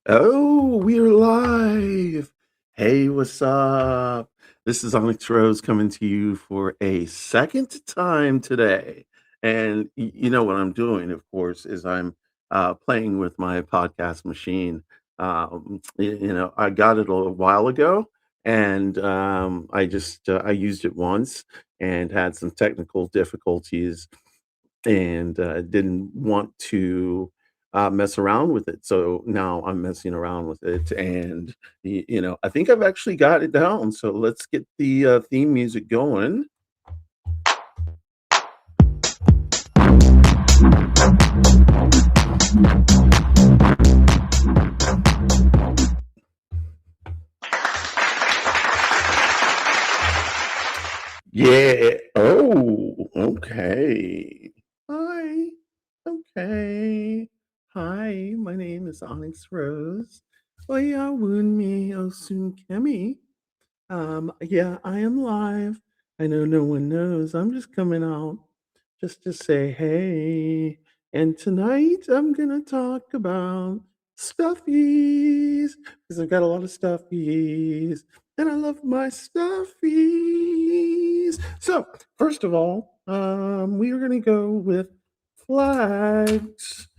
Oh, we're live. Hey, what's up? This is OnyxRose coming to you for a second time today. And you know what I'm doing, of course, is I'm playing with my podcast machine. I got it a little while ago, and I used it once and had some technical difficulties and didn't want to mess around with it. So now I'm messing around with it, and I think I've actually got it down. So let's get the theme music going. Yeah. Oh, okay. Hi. Okay. Hi, my name is Onyx Rose. Oya woon me o soon kemi. Yeah, I am live. I know no one knows. I'm just coming out just to say hey. And tonight I'm gonna talk about stuffies because I've got a lot of stuffies and I love my stuffies. So first of all, we are gonna go with flags.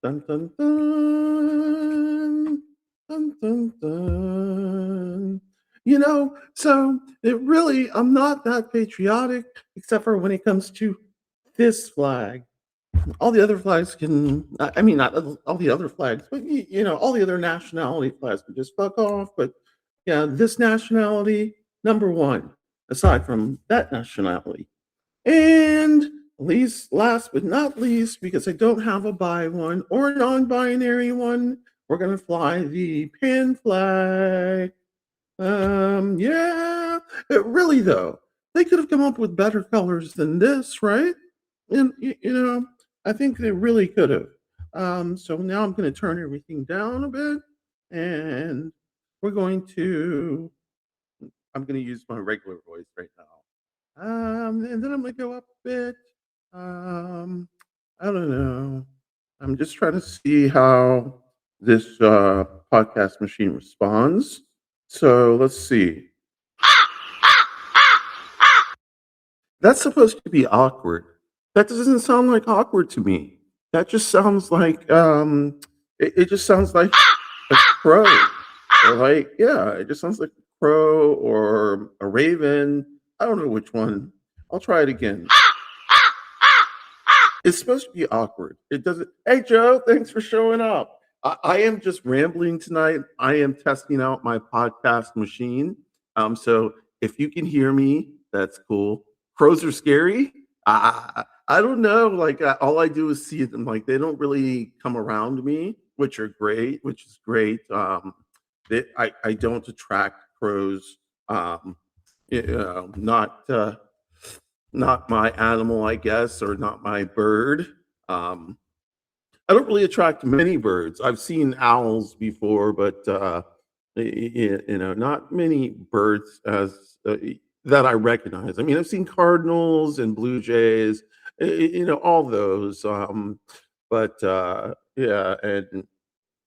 Dun dun dun dun dun dun. So it really, I'm not that patriotic, except for when it comes to this flag. All the other flags can, I mean, not all the other flags, but all the other nationality flags can just fuck off. But yeah, this nationality, number one, aside from that nationality. And last but not least, because I don't have a bi one or a non binary one, we're going to fly the pan flag. Yeah, really though, they could have come up with better colors than this, right? And I think they really could have. So now I'm going to turn everything down a bit, and we're going to. I'm going to use my regular voice right now. And then I'm going to go up a bit. Um, I don't know. I'm just trying to see how this podcast machine responds. So let's see. That's supposed to be awkward. That doesn't sound like awkward to me. That just sounds like it just sounds like a crow. Or like, yeah, it just sounds like a crow or a raven. I don't know which one. I'll try it again. It's supposed to be awkward. It doesn't. Hey, Joe, thanks for showing up. I am just rambling tonight. I am testing out my podcast machine. So if you can hear me, that's cool. Crows are scary. I don't know. Like all I do is see them. Like they don't really come around me, which are great. Which is great. I don't attract crows. Um, not not my animal, I guess, or not my bird. Um, I don't really attract many birds. I've seen owls before, but not many birds as that I recognize. I mean, I've seen cardinals and blue jays, all those. But yeah, and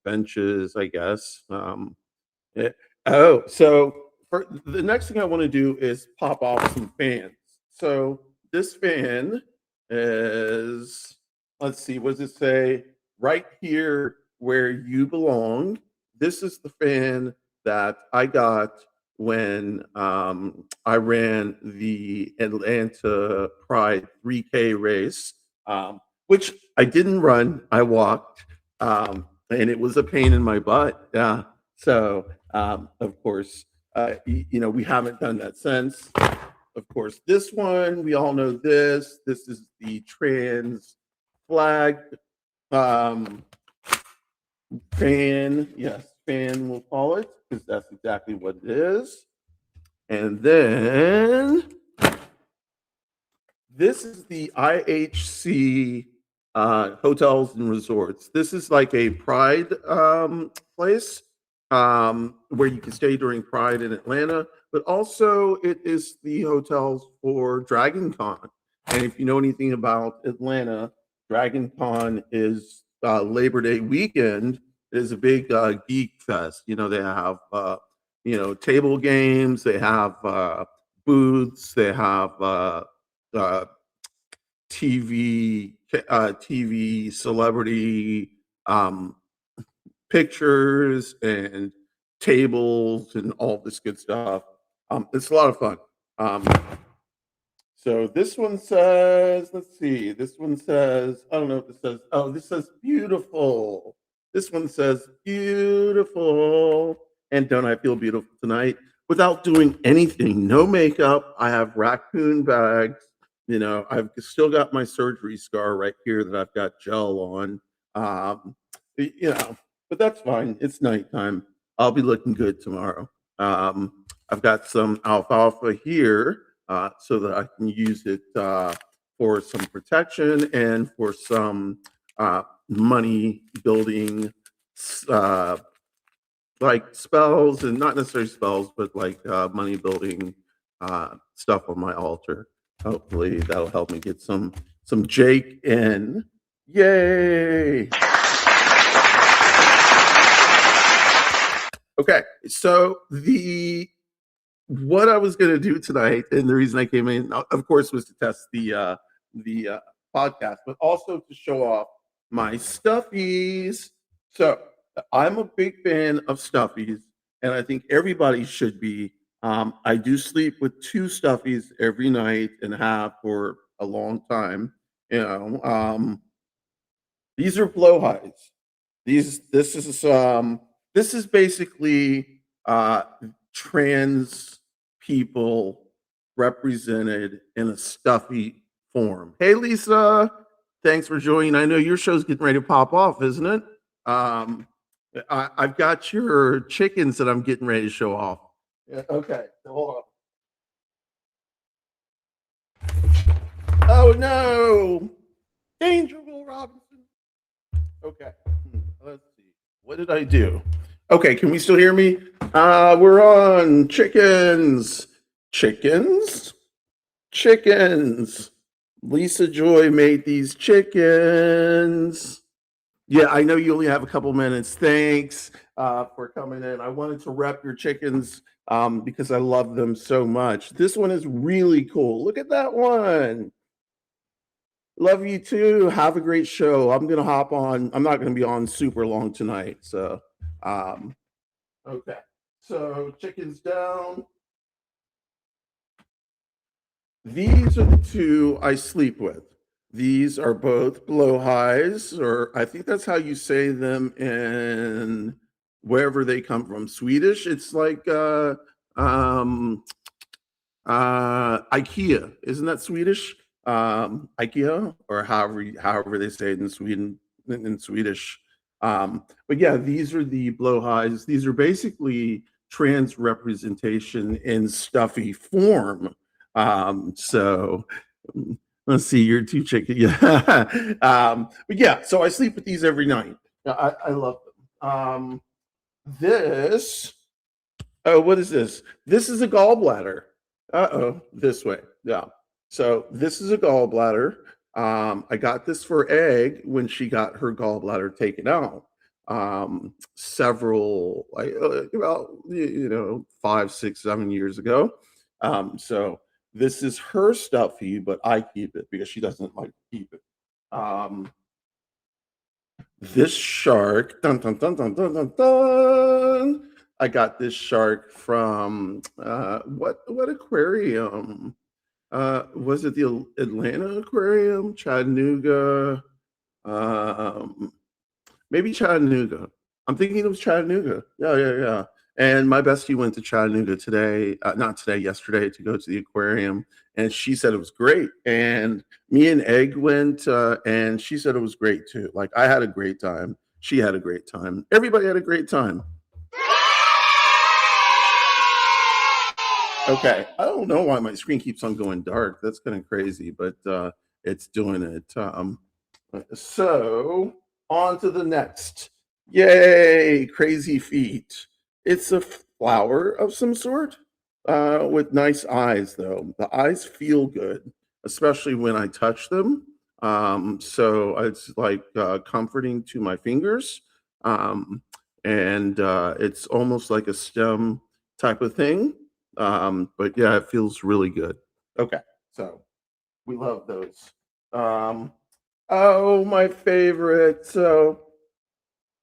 benches, I guess. Yeah. Oh, so for the next thing I want to do is pop off some fans. So this fan is, let's see, what does it say? Right here where you belong. This is the fan that I got when I ran the Atlanta Pride 3K race, which I didn't run. I walked, and it was a pain in my butt. Yeah. So of course, we haven't done that since. Of course, this one, we all know this. This is the trans flag um, fan. Yes, fan, we'll call it, because that's exactly what it is. And then this is the IHC hotels and resorts. This is like a Pride place where you can stay during Pride in Atlanta, but also it is the hotels for Dragon Con. And if you know anything about Atlanta, Dragon Con is Labor Day weekend, It is a big geek fest. They have table games, they have booths, they have uh, TV celebrity um, pictures and tables and all this good stuff. It's a lot of fun. Um, so this one says, let's see, this one says, I don't know what this says. Oh, this says beautiful. This one says beautiful. And don't I feel beautiful tonight? Without doing anything, no makeup. I have raccoon bags. I've still got my surgery scar right here that I've got gel on. Um, you know, but that's fine. It's nighttime. I'll be looking good tomorrow. I've got some alfalfa here so that I can use it for some protection and for some money building uh, like spells, and not necessarily spells, but like money building stuff on my altar. Hopefully that'll help me get some Jake in. Yay! Okay, so the what I was going to do tonight, and the reason I came in, of course, was to test the podcast, but also to show off my stuffies. So I'm a big fan of stuffies, and I think everybody should be. I do sleep with two stuffies every night and have for a long time. These are blowhides. This is basically trans people represented in a stuffy form. Hey Lisa, thanks for joining. I know your show's getting ready to pop off, isn't it? I've got your chickens that I'm getting ready to show off. Yeah, okay, so hold on. Oh no! Danger, Will Robinson. Okay, let's see. What did I do? Okay, can we still hear me? We're on chickens. Chickens? Chickens. Lisa Joy made these chickens. Yeah, I know you only have a couple minutes. Thanks for coming in. I wanted to rep your chickens because I love them so much. This one is really cool. Look at that one. Love you too. Have a great show. I'm gonna hop on. I'm not gonna be on super long tonight. So, okay. So chickens down. These are the two I sleep with. These are both blowhighs, or I think that's how you say them in wherever they come from. Swedish. It's like IKEA. Isn't that Swedish? IKEA, or however they say it in Sweden, in Swedish. But yeah, these are the blowhides. These are basically trans representation in stuffy form. So let's see, you're too chicken. Yeah. But yeah, so I sleep with these every night. I love them. This, oh, what is this? This is a gallbladder. Uh-oh, this way. Yeah. So this is a gallbladder. I got this for Egg when she got her gallbladder taken out. Several, like, about 5, 6, 7 years ago. So this is her stuffy, but I keep it because she doesn't like to keep it. This shark, dun dun dun dun dun dun dun. I got this shark from what aquarium? Was it the Atlanta Aquarium, Chattanooga? Maybe Chattanooga. I'm thinking it was Chattanooga. Yeah. And my bestie went to Chattanooga today, not today, yesterday, to go to the aquarium, and she said it was great. And me and Egg went, and she said it was great too. Like, I had a great time. She had a great time. Everybody had a great time. Okay, I don't know why my screen keeps on going dark. That's kind of crazy, but it's doing it. So on to the next. Yay, crazy feet. It's a flower of some sort with nice eyes, though. The eyes feel good, especially when I touch them. So it's like comforting to my fingers. Um, and it's almost like a stem type of thing. But yeah, it feels really good. Okay, so we love those. Um, oh, my favorite. So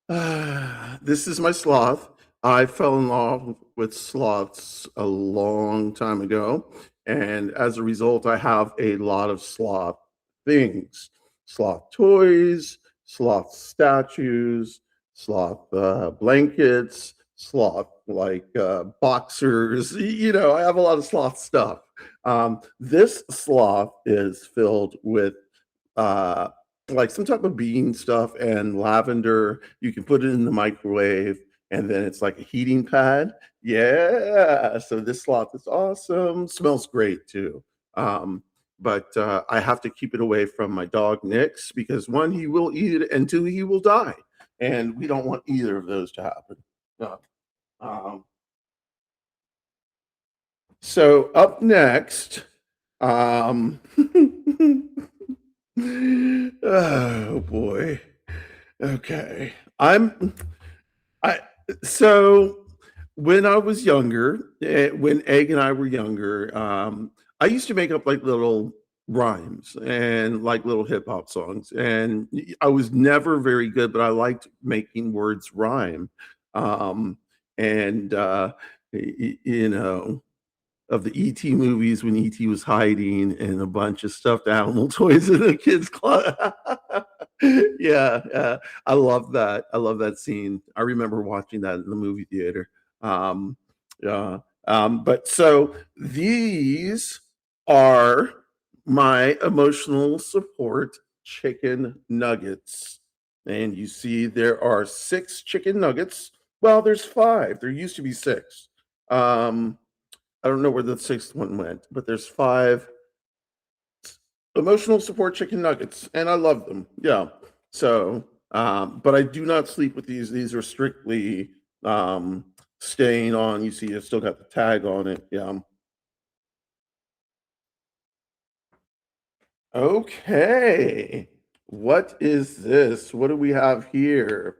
this is my sloth. I fell in love with sloths a long time ago, and as a result, I have a lot of sloth things: sloth toys, sloth statues, sloth blankets, sloth boxers. I have a lot of sloth stuff. This sloth is filled with uh, like some type of bean stuff and lavender. You can put it in the microwave, and then it's like a heating pad. Yeah. So this sloth is awesome. Smells great too. Um, but I have to keep it away from my dog Nix because one, he will eat it, and two, he will die, and we don't want either of those to happen. No. Um, so up next, um, oh boy. Okay. I so when I was younger, when Egg and I were younger, I used to make up like little rhymes and like little hip hop songs. And I was never very good, but I liked making words rhyme. Um, and you know, of the ET movies when ET was hiding and a bunch of stuffed animal toys in the kids' closet. Yeah, I love that. I love that scene. I remember watching that in the movie theater. Um, yeah, but so these are my emotional support chicken nuggets. And you see, there are 6 chicken nuggets. Well, there's 5. There used to be 6. Um, I don't know where the 6th one went, but there's 5 emotional support chicken nuggets, and I love them. Yeah. So, but I do not sleep with these. These are strictly um, staying on. You see, it's still got the tag on it. Yeah. Okay. What is this? What do we have here?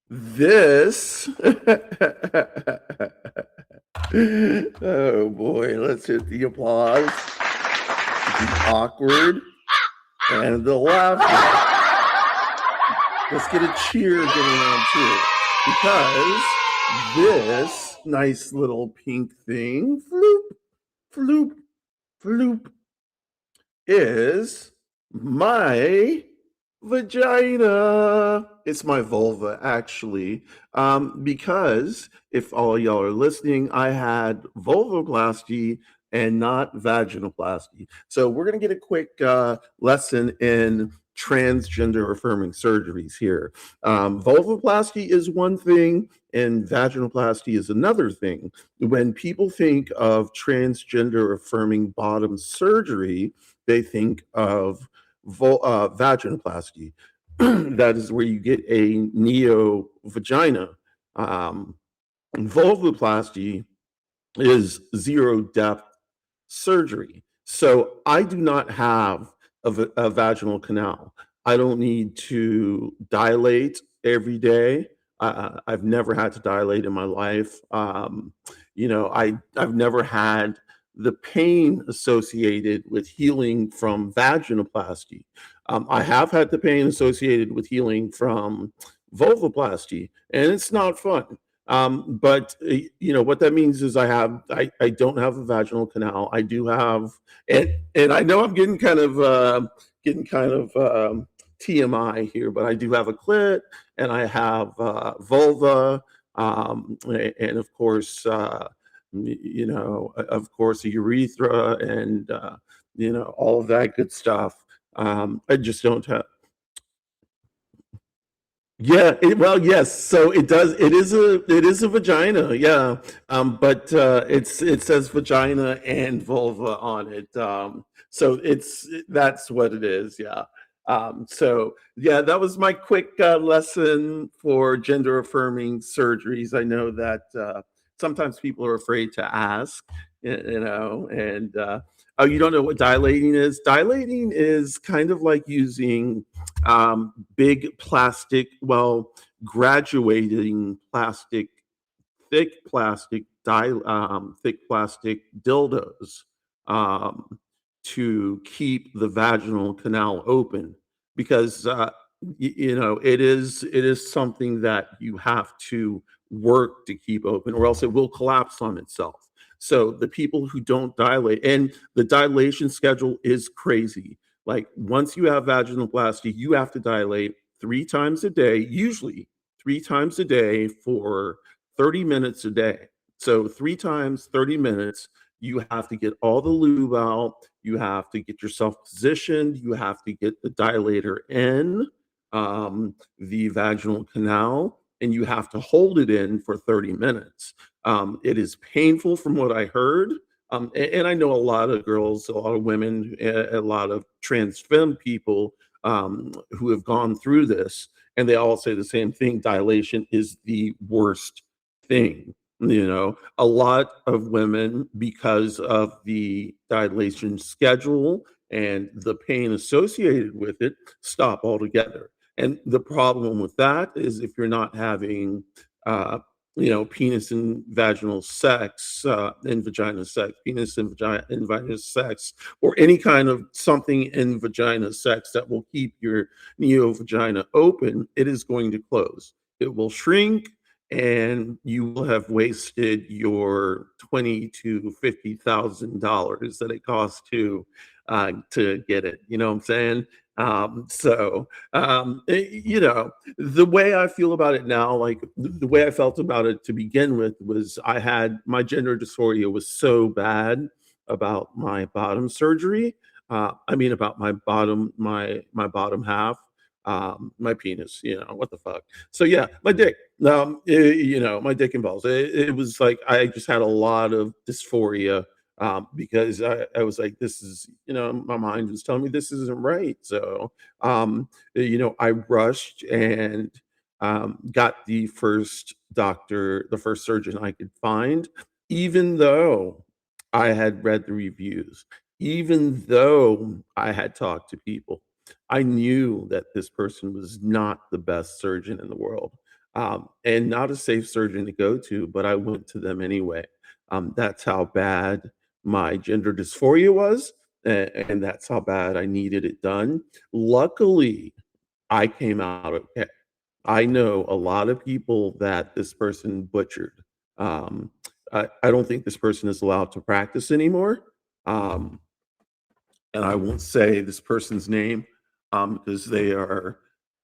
This. Oh boy, let's hit the applause, the awkward, and the laughter. Let's get a cheer going on too, because this nice little pink thing, floop, floop, floop, is my vagina. It's my vulva, actually. Because if all y'all are listening, I had vulvoplasty and not vaginoplasty. So we're going to get a quick lesson in transgender affirming surgeries here. Vulvoplasty is one thing, and vaginoplasty is another thing. When people think of transgender affirming bottom surgery, they think of vaginoplasty. That is where you get a neo vagina. Um, vulvoplasty is zero depth surgery. So I do not have a vaginal canal. I don't need to dilate every day. I've never had to dilate in my life. I've never had the pain associated with healing from vaginoplasty. I have had the pain associated with healing from vulvoplasty, and it's not fun. But what that means is I don't have a vaginal canal. I do have, and I know I'm getting kind of TMI here, but I do have a clit, and I have vulva, and of course, of course, a urethra, and all of that good stuff. I just don't have. Yeah, well, yes. So it does. It is a vagina. Yeah, but it says vagina and vulva on it. So that's what it is. Yeah. So yeah, that was my quick lesson for gender affirming surgeries. I know that sometimes people are afraid to ask, and oh, you don't know what dilating is? Dilating is kind of like using big plastic, well, graduating thick plastic dildos um, to keep the vaginal canal open because it is something that you have to work to keep open, or else it will collapse on itself. So the people who don't dilate, and the dilation schedule is crazy. Like once you have vaginoplasty, you have to dilate 3 times a day, usually 3 times a day for 30 minutes a day. So 3 times 30 minutes, you have to get all the lube out. You have to get yourself positioned. You have to get the dilator in the vaginal canal, and you have to hold it in for 30 minutes. It is painful from what I heard. And I know a lot of girls, a lot of women, a lot of trans femme people who have gone through this, and they all say the same thing: dilation is the worst thing. A lot of women, because of the dilation schedule and the pain associated with it, stop altogether. And the problem with that is if you're not having, penis and vaginal sex, and vagina sex, penis and vagina sex, or any kind of something in vagina sex that will keep your neo vagina open, it is going to close. It will shrink, and you will have wasted your $20,000 to $50,000 that it costs to get it. You know what I'm saying? The way I feel about it now, like the way I felt about it to begin with, was I had my gender dysphoria was so bad about my bottom surgery. I mean, about my bottom half, my penis. What the fuck? So yeah, my dick. My dick and balls. It was like I just had a lot of dysphoria because I was like, this is, my mind was telling me this isn't right. So, I rushed and got the first surgeon I could find, even though I had read the reviews, even though I had talked to people. I knew that this person was not the best surgeon in the world, and not a safe surgeon to go to, but I went to them anyway. That's how bad my gender dysphoria was, and that's how bad I needed it done. Luckily, I came out okay. I know a lot of people that this person butchered. Um, I don't think this person is allowed to practice anymore. Um, and I won't say this person's name because they are,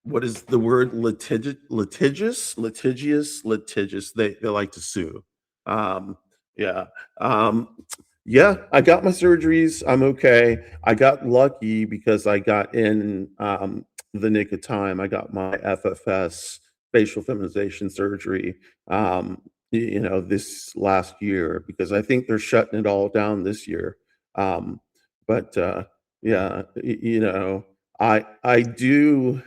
what is the word, litigious. They like to sue. Um, yeah. Um, yeah, I got my surgeries. I'm okay. I got lucky because I got in the nick of time. I got my FFS, facial feminization surgery, this last year, because I think they're shutting it all down this year. But yeah, I do.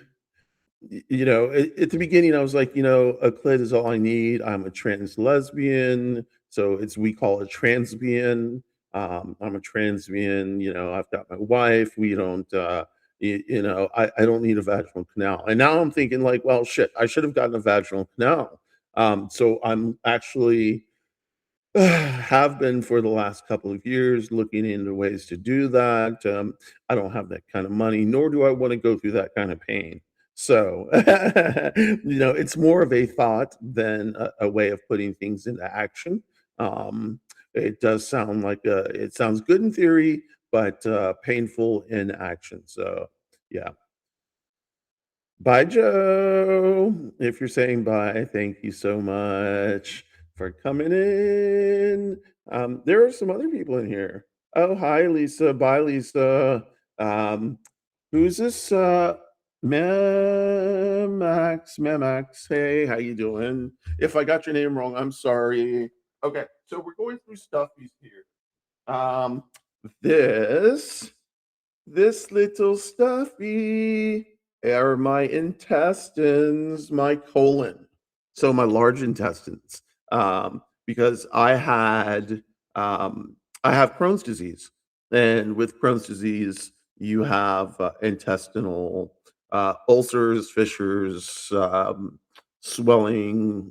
At the beginning, I was like, a clit is all I need. I'm a trans lesbian, so we call it transbian. I'm a transbian. I've got my wife. We don't. I don't need a vaginal canal. And now I'm thinking like, well, shit, I should have gotten a vaginal canal. So I'm actually have been for the last couple of years looking into ways to do that. I don't have that kind of money, nor do I want to go through that kind of pain. So, it's more of a thought than a way of putting things into action. It does sound like it sounds good in theory, but painful in action. So, yeah. Bye, Joe. If you're saying bye, thank you so much for coming in. There are some other people in here. Oh, hi, Lisa. Bye, Lisa. Um, who's this? Memax. Hey, how you doing? If I got your name wrong, I'm sorry. Okay, so we're going through stuffies here. Um, this this little stuffy are my intestines, my colon. So my large intestines. Because I have Crohn's disease. And with Crohn's disease, you have intestinal ulcers, fissures, swelling,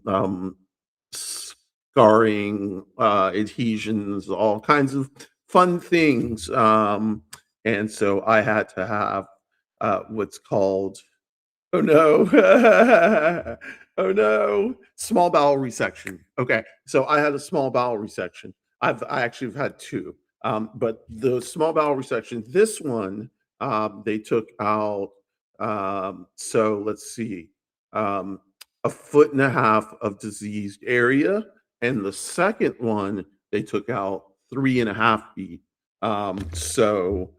scarring, adhesions, all kinds of fun things. And so I had to have what's called, oh no. Oh no. Small bowel resection. Okay. So I had a small bowel resection. I actually have had two. But the small bowel resection, this one, they took out, so let's see, um, a foot and a half of diseased area. And the second one, they took out 3.5 feet. So,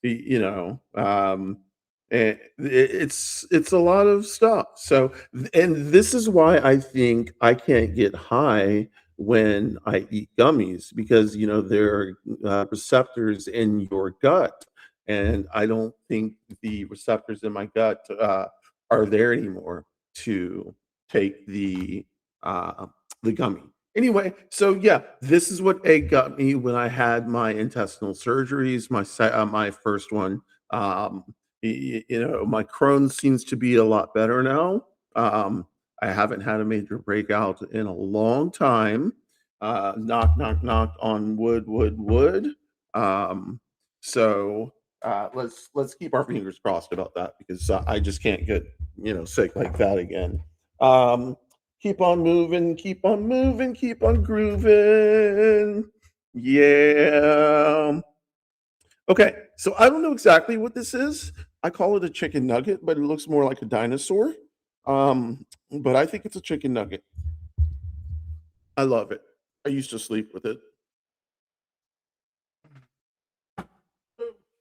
you know, and it's a lot of stuff. So, and this is why I think I can't get high when I eat gummies, because there are receptors in your gut, and I don't think the receptors in my gut are there anymore to take uh, the gummy. Anyway, so yeah, this is what egg got me when I had my intestinal surgeries. My first one. Um, my Crohn's seems to be a lot better now. I haven't had a major breakout in a long time. Knock, knock, knock on wood, wood, wood. Um, so let's keep our fingers crossed about that, because I just can't get sick like that again. Um, keep on moving, keep on moving, keep on grooving. Yeah. Okay, so I don't know exactly what this is. I call it a chicken nugget, but it looks more like a dinosaur. But I think it's a chicken nugget. I love it. I used to sleep with it.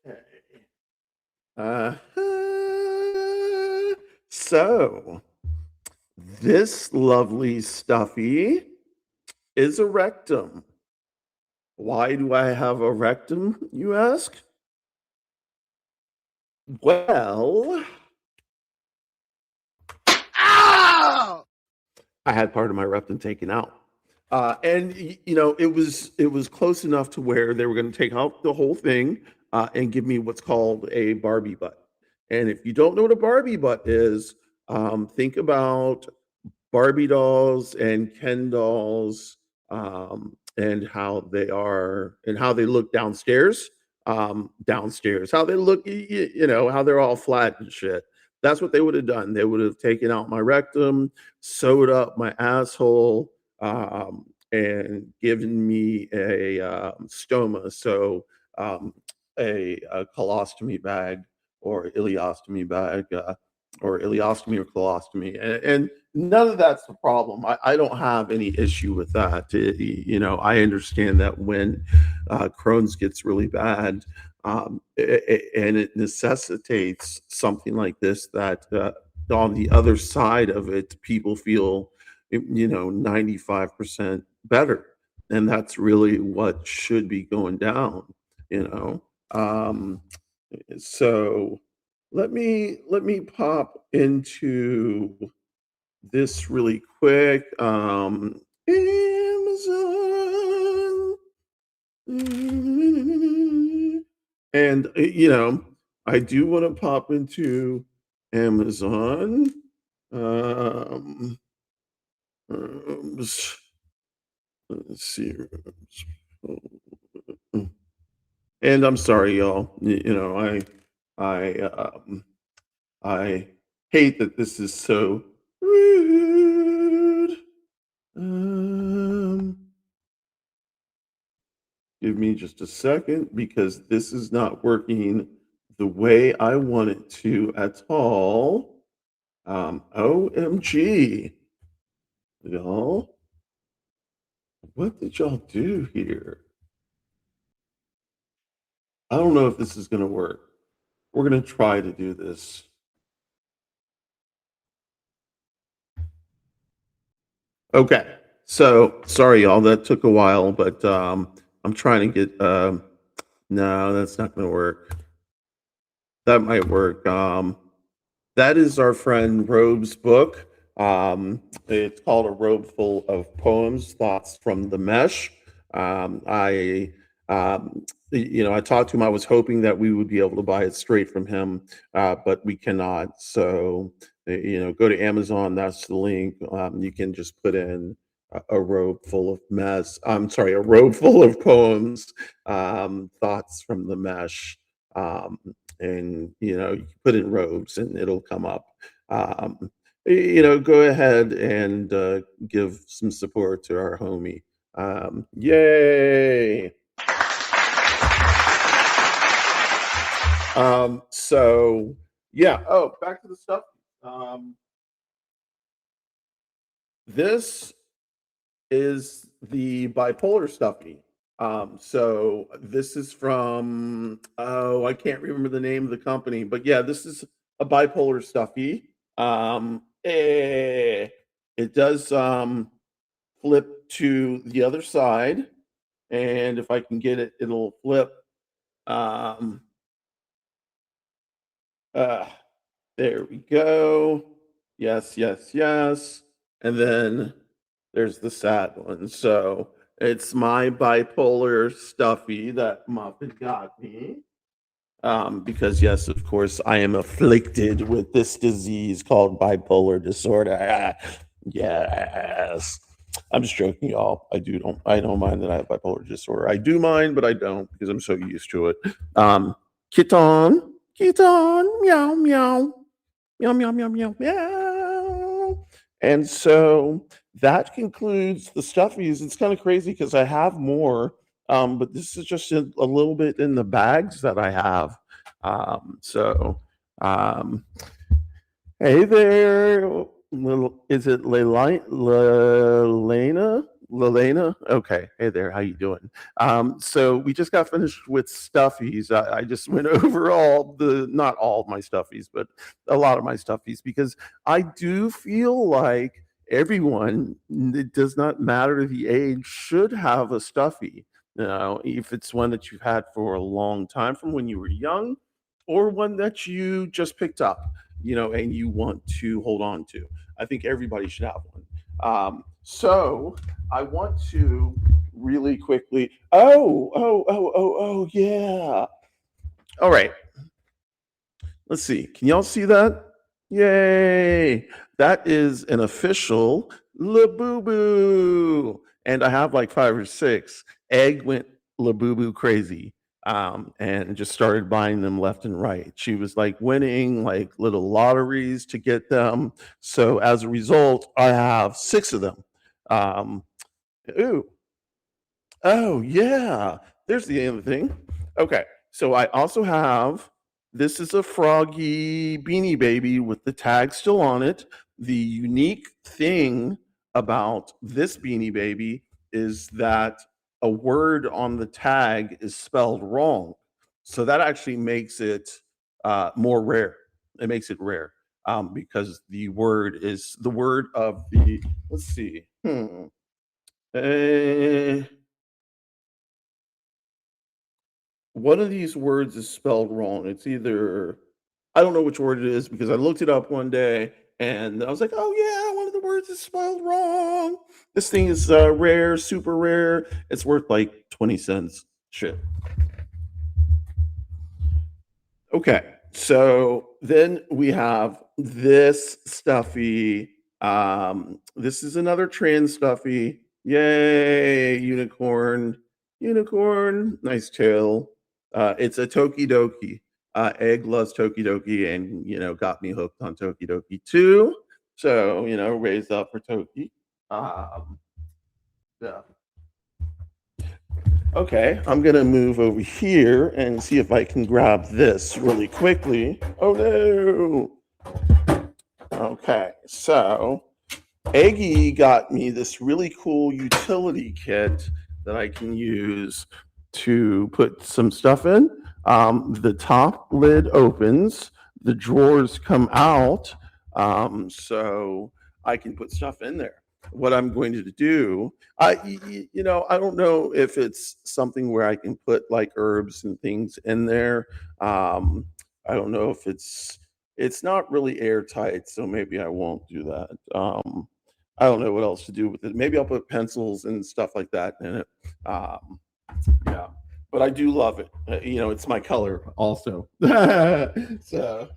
Okay. Uh, so this lovely stuffy is a rectum. Why do I have a rectum, you ask? Well, ah! I had part of my rectum taken out. And it was close enough to where they were going to take out the whole thing and give me what's called a Barbie butt. And if you don't know what a Barbie butt is, think about Barbie dolls and Ken dolls, and how they look downstairs, how they look, how they're all flat and shit. That's what they would have done. They would have taken out my rectum, sewed up my asshole, and given me a stoma, so a colostomy bag, or ileostomy bag, or ileostomy or colostomy, and none of that's the problem. I don't have any issue with that. I understand that when Crohn's gets really bad, and it necessitates something like this, that on the other side of it, people feel 95% better, and that's really what should be going down. You know, um, so let me pop into this really quick. Amazon. And I do want to pop into Amazon. Um, let's see. And I'm sorry, y'all. I hate that this is so rude. Um, Give me just a second, because this is not working the way I want it to at all. OMG, y'all. What did y'all do here? I don't know if this is going to work. We're going to try to do this. Okay. So sorry, y'all. That took a while, but I'm trying to get. No, that's not going to work. That might work. That is our friend Robe's book. It's called A Robe Full of Poems, Thoughts from the Mesh. I talked to him. I was hoping that we would be able to buy it straight from him, but we cannot. So go to Amazon. That's the link. You can just put in a robe full of mess. I'm sorry, a robe full of poems, thoughts from the mesh, um, and you can put in robes, and it'll come up. Um, go ahead and give some support to our homie. Yay! So yeah. Oh, back to the stuff. Um, this is the bipolar stuffy. So this is from, oh, I can't remember the name of the company, but yeah, this is a bipolar stuffy. It does flip to the other side, and if I can get it, it'll flip. Um, uh, there we go. Yes, yes, yes. And then there's the sad one. So it's my bipolar stuffy that Muffin got me. Because yes, of course, I am afflicted with this disease called bipolar disorder. Yes. I'm just joking, y'all. I don't mind that I have bipolar disorder. I do mind, but I don't because I'm so used to it. Kitten, kitten, meow, meow, meow, meow, meow, meow, meow. And so that concludes the stuffies. It's kind of crazy because I have more, but this is just a little bit in the bags that I have. So, um, hey there, is it Lelena? Lelena? Okay. Hey there. How you doing? So we just got finished with stuffies. I just went over not all of my stuffies, but a lot of my stuffies because I do feel like everyone, it does not matter the age, should have a stuffy. If it's one that you've had for a long time from when you were young, or one that you just picked up, and you want to hold on to. I think everybody should have one. So I want to really quickly. Oh, yeah. All right. Let's see. Can y'all see that? Yay! That is an official Labubu. And I have like 5 or 6. Egg went Labubu crazy, and just started buying them left and right. She was like winning like little lotteries to get them. So as a result, I have 6 of them. Ooh, Oh, yeah. There's the other thing. Okay. So I also have, this is a Froggy Beanie Baby with the tag still on it. The unique thing about this Beanie Baby is that a word on the tag is spelled wrong. So that actually makes it more rare. It makes it rare, because the word is the word of the, let's see. Uh, One of these words is spelled wrong. It's either, I don't know which word it is because I looked it up one day and I was like, oh yeah, one of the words is spelled wrong. This thing is rare, super rare. It's worth like 20 cents. Shit. Okay, so then we have this stuffy. This is another trans stuffy. Yay, unicorn, unicorn, nice tail. It's a Tokidoki. Egg loves Tokidoki, and got me hooked on Tokidoki too. So raised up for Toki. Um, yeah. Okay, I'm gonna move over here and see if I can grab this really quickly. Oh no! Okay, so Eggy got me this really cool utility kit that I can use to put some stuff in. The top lid opens, the drawers come out, so I can put stuff in there. What I'm going to do, I don't know if it's something where I can put like herbs and things in there. I don't know if it's not really airtight, so maybe I won't do that. I don't know what else to do with it. Maybe I'll put pencils and stuff like that in it. Um, yeah, but I do love it. It's my color also. So,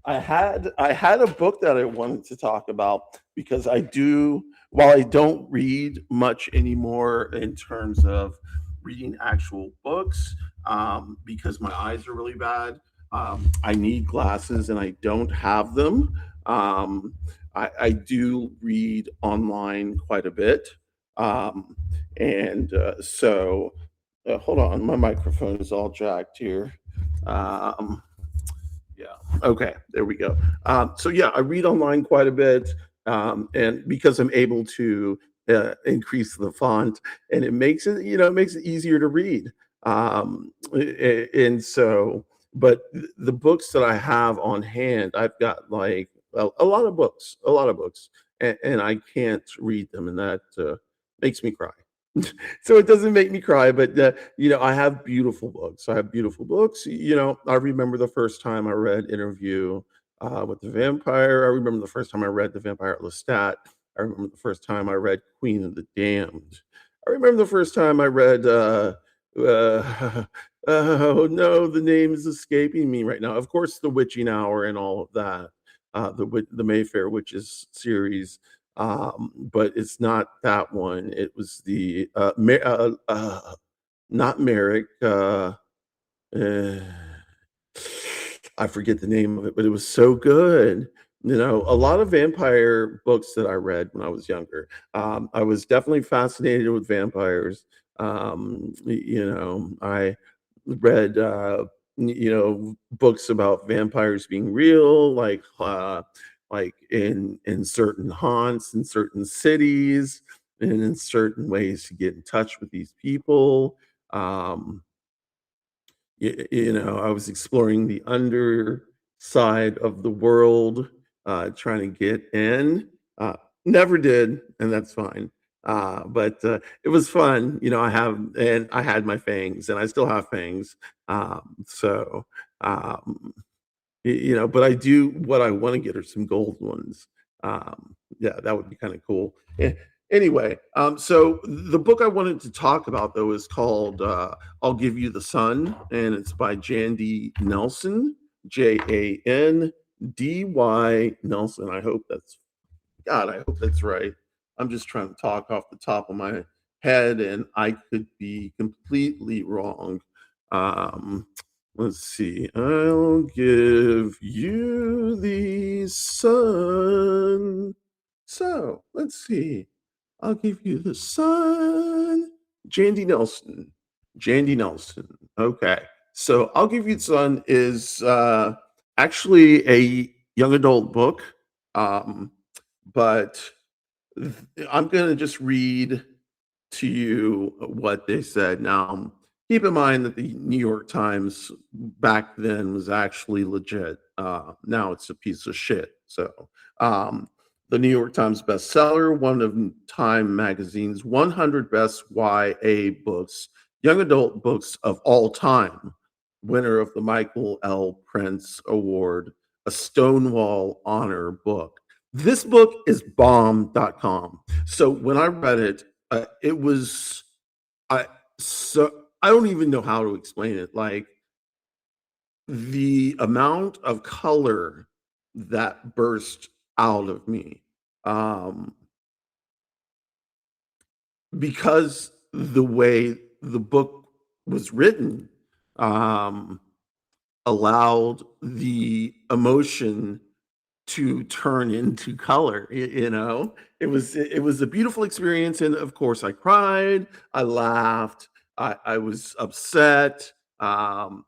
I had a book that I wanted to talk about because I do, while I don't read much anymore in terms of reading actual books, because my eyes are really bad. I need glasses and I don't have them. Um, I do read online quite a bit. Um, and so hold on, my microphone is all jacked here. Um, yeah. Okay. There we go. So yeah, I read online quite a bit, and because I'm able to increase the font, and it makes it, it makes it easier to read. And so, but the books that I have on hand, I've got like a lot of books, and I can't read them, and that makes me cry. So it doesn't make me cry, but I have beautiful books. I have beautiful books. I remember the first time I read Interview with the Vampire. I remember the first time I read The Vampire at Lestat. I remember the first time I read Queen of the Damned. I remember the first time I read oh no, the name is escaping me right now. Of course, The Witching Hour and all of that. The Mayfair Witches series, but it's not that one. It was the not Merrick. Uh, I forget the name of it, but it was so good. A lot of vampire books that I read when I was younger. I was definitely fascinated with vampires. I read, books about vampires being real, like in certain haunts, in certain cities, and in certain ways to get in touch with these people. Um, I was exploring the underside of the world, trying to get in. Uh, Never did, and that's fine. But it was fun. I had my fangs, and I still have fangs. So, um, but I do what I want to get are some gold ones. Yeah, that would be kind of cool. Anyway, so the book I wanted to talk about though is called "I'll Give You the Sun," and it's by Jandy Nelson, Jandy Nelson. I hope that's right. I'm just trying to talk off the top of my head, and I could be completely wrong. Um, let's see. I'll give you the sun. So let's see. I'll give you the sun. Jandy Nelson. Jandy Nelson. Okay. So I'll give you the sun is actually a young adult book. Um, but I'm going to just read to you what they said. Now, keep in mind that the New York Times back then was actually legit. Now it's a piece of shit. So, the New York Times bestseller, one of Time Magazine's 100 best YA books, young adult books of all time, winner of the Michael L. Prince Award, a Stonewall Honor book. This book is bomb.com. So when I read it, it was I so I don't even know how to explain it. Like the amount of color that burst out of me, um, because the way the book was written, um, allowed the emotion to turn into color. It was a beautiful experience, and of course I cried, I laughed, I was upset. Let's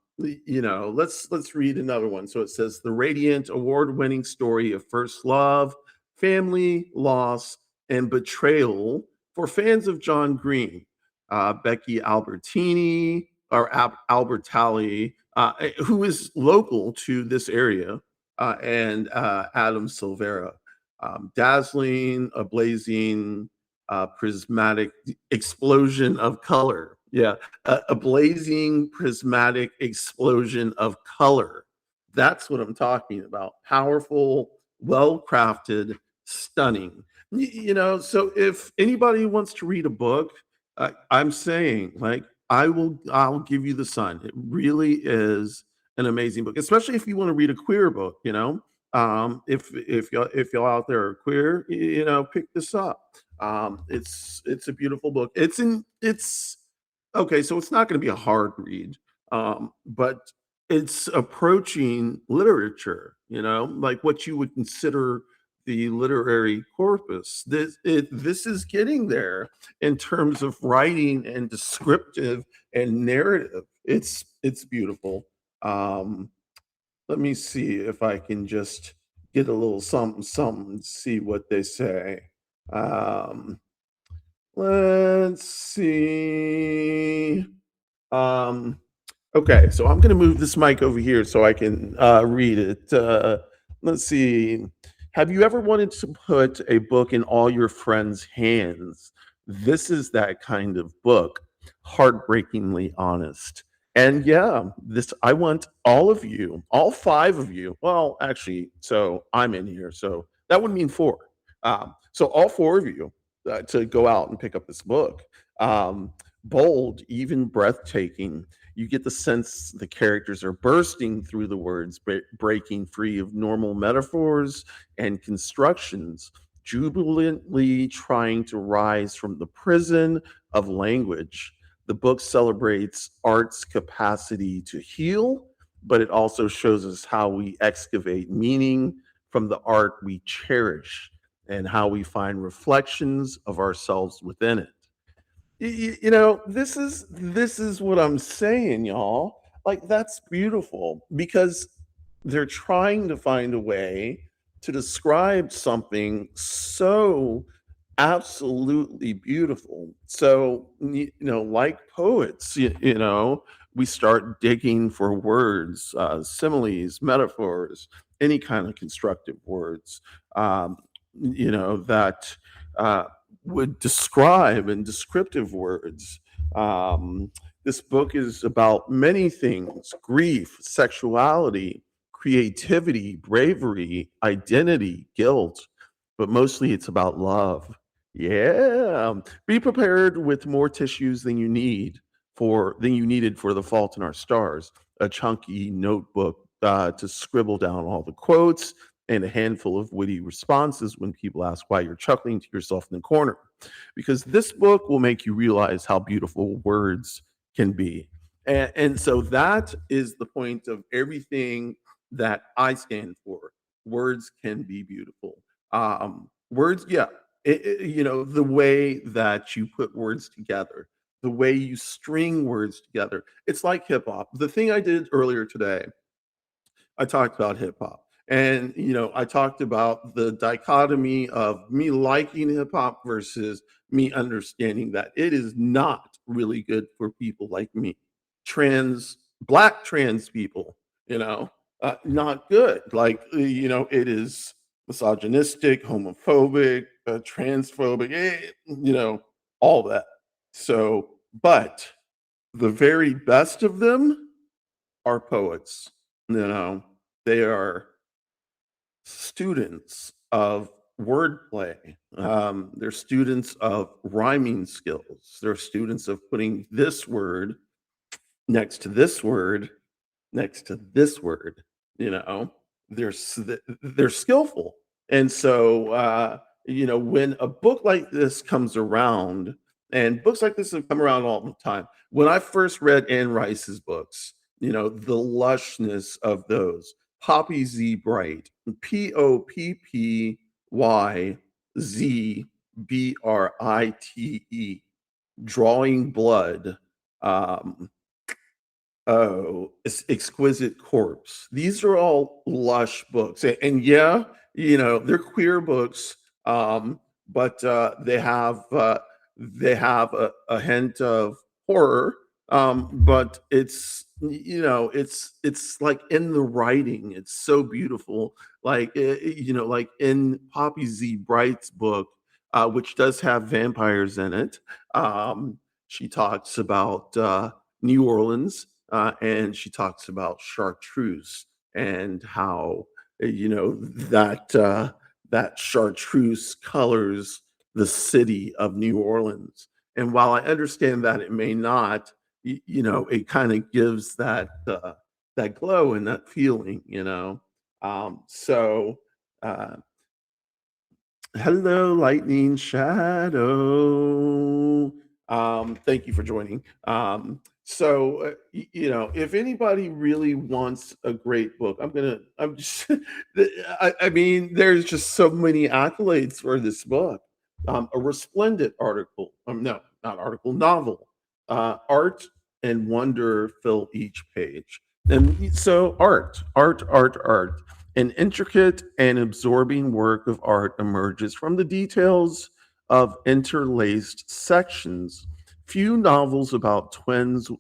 read another one. So it says the radiant award-winning story of first love, family loss, and betrayal for fans of John Green. Becky Albertini, or Albertalli, who is local to this area, and Adam Silvera. Dazzling, a blazing, prismatic explosion of color. Yeah, a blazing, prismatic explosion of color. That's what I'm talking about. Powerful, well crafted, stunning. So if anybody wants to read a book, I'm saying, like, I'll give you the sun. It really is an amazing book, especially if you want to read a queer book. If y'all out there are queer, pick this up. It's a beautiful book. It's okay. So it's not going to be a hard read, but it's approaching literature. Like what you would consider the literary corpus. This is getting there in terms of writing and descriptive and narrative. It's beautiful. Um, Let me see if I can just get a little something, something, see what they say. Um, let's see. Um, okay, so I'm going to move this mic over here so I can read it. Let's see. Have you ever wanted to put a book in all your friends' hands? This is that kind of book, heartbreakingly honest. And yeah, this I want all of you, all five of you. Well, actually, so I'm in here, so that would mean four. So all four of you to go out and pick up this book. Um, Bold, even breathtaking. You get the sense the characters are bursting through the words, breaking free of normal metaphors and constructions, jubilantly trying to rise from the prison of language. The book celebrates art's capacity to heal, but it also shows us how we excavate meaning from the art we cherish and how we find reflections of ourselves within it. This is what I'm saying, y'all. Like that's beautiful because they're trying to find a way to describe something so absolutely beautiful. So, like poets, we start digging for words, similes, metaphors, any kind of constructive words, that uh, would describe and descriptive words. Um, this book is about many things: grief, sexuality, creativity, bravery, identity, guilt, but mostly it's about love. Yeah. Be prepared with more tissues than you needed for The Fault in Our Stars. A chunky notebook to scribble down all the quotes and a handful of witty responses when people ask why you're chuckling to yourself in the corner. Because this book will make you realize how beautiful words can be. And so that is the point of everything that I stand for. Words can be beautiful. Words, yeah, the way that you put words together, the way you string words together. It's like hip hop. The thing I did earlier today, I talked about hip hop. And, I talked about the dichotomy of me liking hip hop versus me understanding that it is not really good for people like me. Black trans people, not good. Like, it is misogynistic, homophobic, transphobic, all that. So, but the very best of them are poets. They are students of wordplay. They're students of rhyming skills. They're students of putting this word next to this word next to this word. You know, they're skillful, and so when a book like this comes around, and books like this have come around all the time. When I first read Anne Rice's books, the lushness of those. Poppy Z Bright, Poppyzbrite, Drawing Blood, um, oh, Exquisite Corpse. These are all lush books. And yeah, they're queer books, but they have a hint of horror. But it's like in the writing, it's so beautiful. Like like in Poppy Z Bright's book, which does have vampires in it. She talks about New Orleans, and she talks about chartreuse and how that chartreuse colors the city of New Orleans. And while I understand that it may not, it kind of gives that. that glow and that feeling, you know. So uh, hello, Lightning Shadow. Thank you for joining. You know, if anybody really wants a great book, I'm just, I mean, there's just so many accolades for this book. A resplendent article, no, not article, novel. Art and wonder fill each page. And so, art. An intricate and absorbing work of art emerges from the details of interlaced sections. Few novels about twins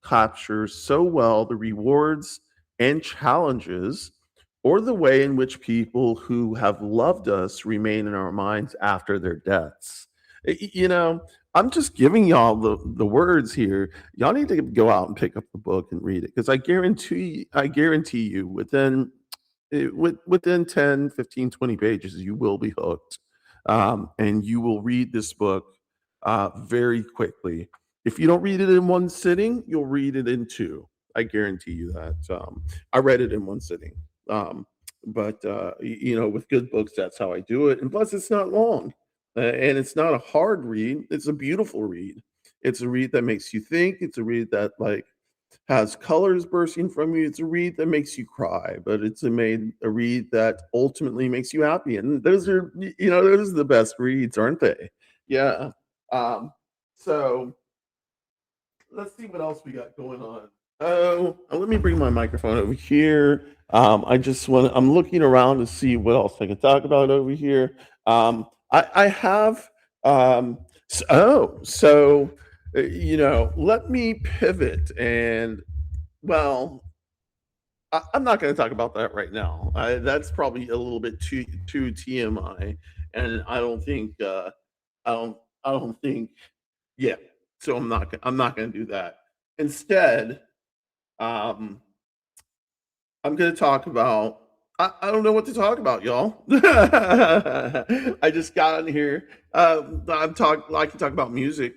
capture so well the rewards and challenges, or the way in which people who have loved us remain in our minds after their deaths. You know, I'm just giving y'all the words here. Y'all need to go out and pick up the book and read it, because I guarantee you within 10, 15, 20 pages, you will be hooked. And you will read this book very quickly. If you don't read it in one sitting, you'll read it in two. I guarantee you that. I read it in one sitting. You know, with good books, that's how I do it. And plus, it's not long, and it's not a hard read. It's a beautiful read. It's a read that makes you think. It's a read that has colors bursting from you. It's a read that makes you cry, but a read that ultimately makes you happy. And those are, you know, those are the best reads, aren't they? Yeah. Um, so let's see what else we got going on. Oh, let me bring my microphone over here. I'm looking around to see what else I can talk about over here. I have, you know, let me pivot and, well, I'm not going to talk about that right now. That's probably a little bit too TMI, and I don't I don't think, yeah. So I'm not going to do that. Instead, um, I'm going to talk about. I don't know what to talk about, y'all. I just got on here. I can talk about music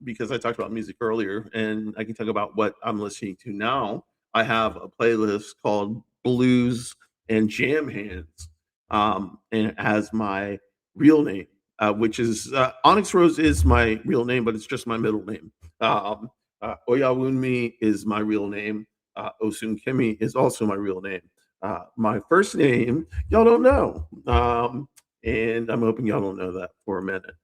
because I talked about music earlier, and I can talk about what I'm listening to now. I have a playlist called Blues and Jam Hands, and it has my real name, which is OnyxRose is my real name, but it's just my middle name. Oyawunmi is my real name. Osun Kimi is also my real name. My first name, y'all don't know. And I'm hoping y'all don't know that for a minute.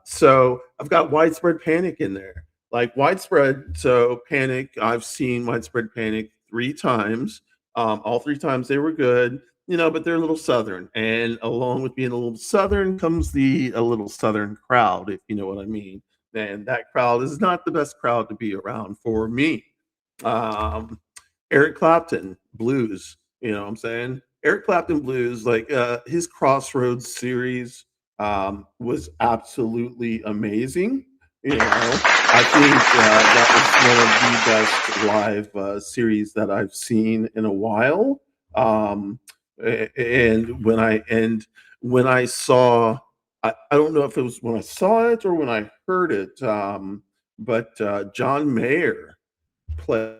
So I've got Widespread Panic in there. Like Widespread, so Panic, I've seen Widespread Panic 3 times. All 3 times they were good, you know, but they're a little Southern. And along with being a little Southern comes a little Southern crowd, if you know what I mean. And that crowd is not the best crowd to be around for me. Um, Eric Clapton blues, you know what I'm saying? Eric Clapton blues, his Crossroads series was absolutely amazing. You know, I think that was one of the best live series that I've seen in a while. Um, and when I saw, I don't know if it was when I saw it or when I heard it, but John Mayer play,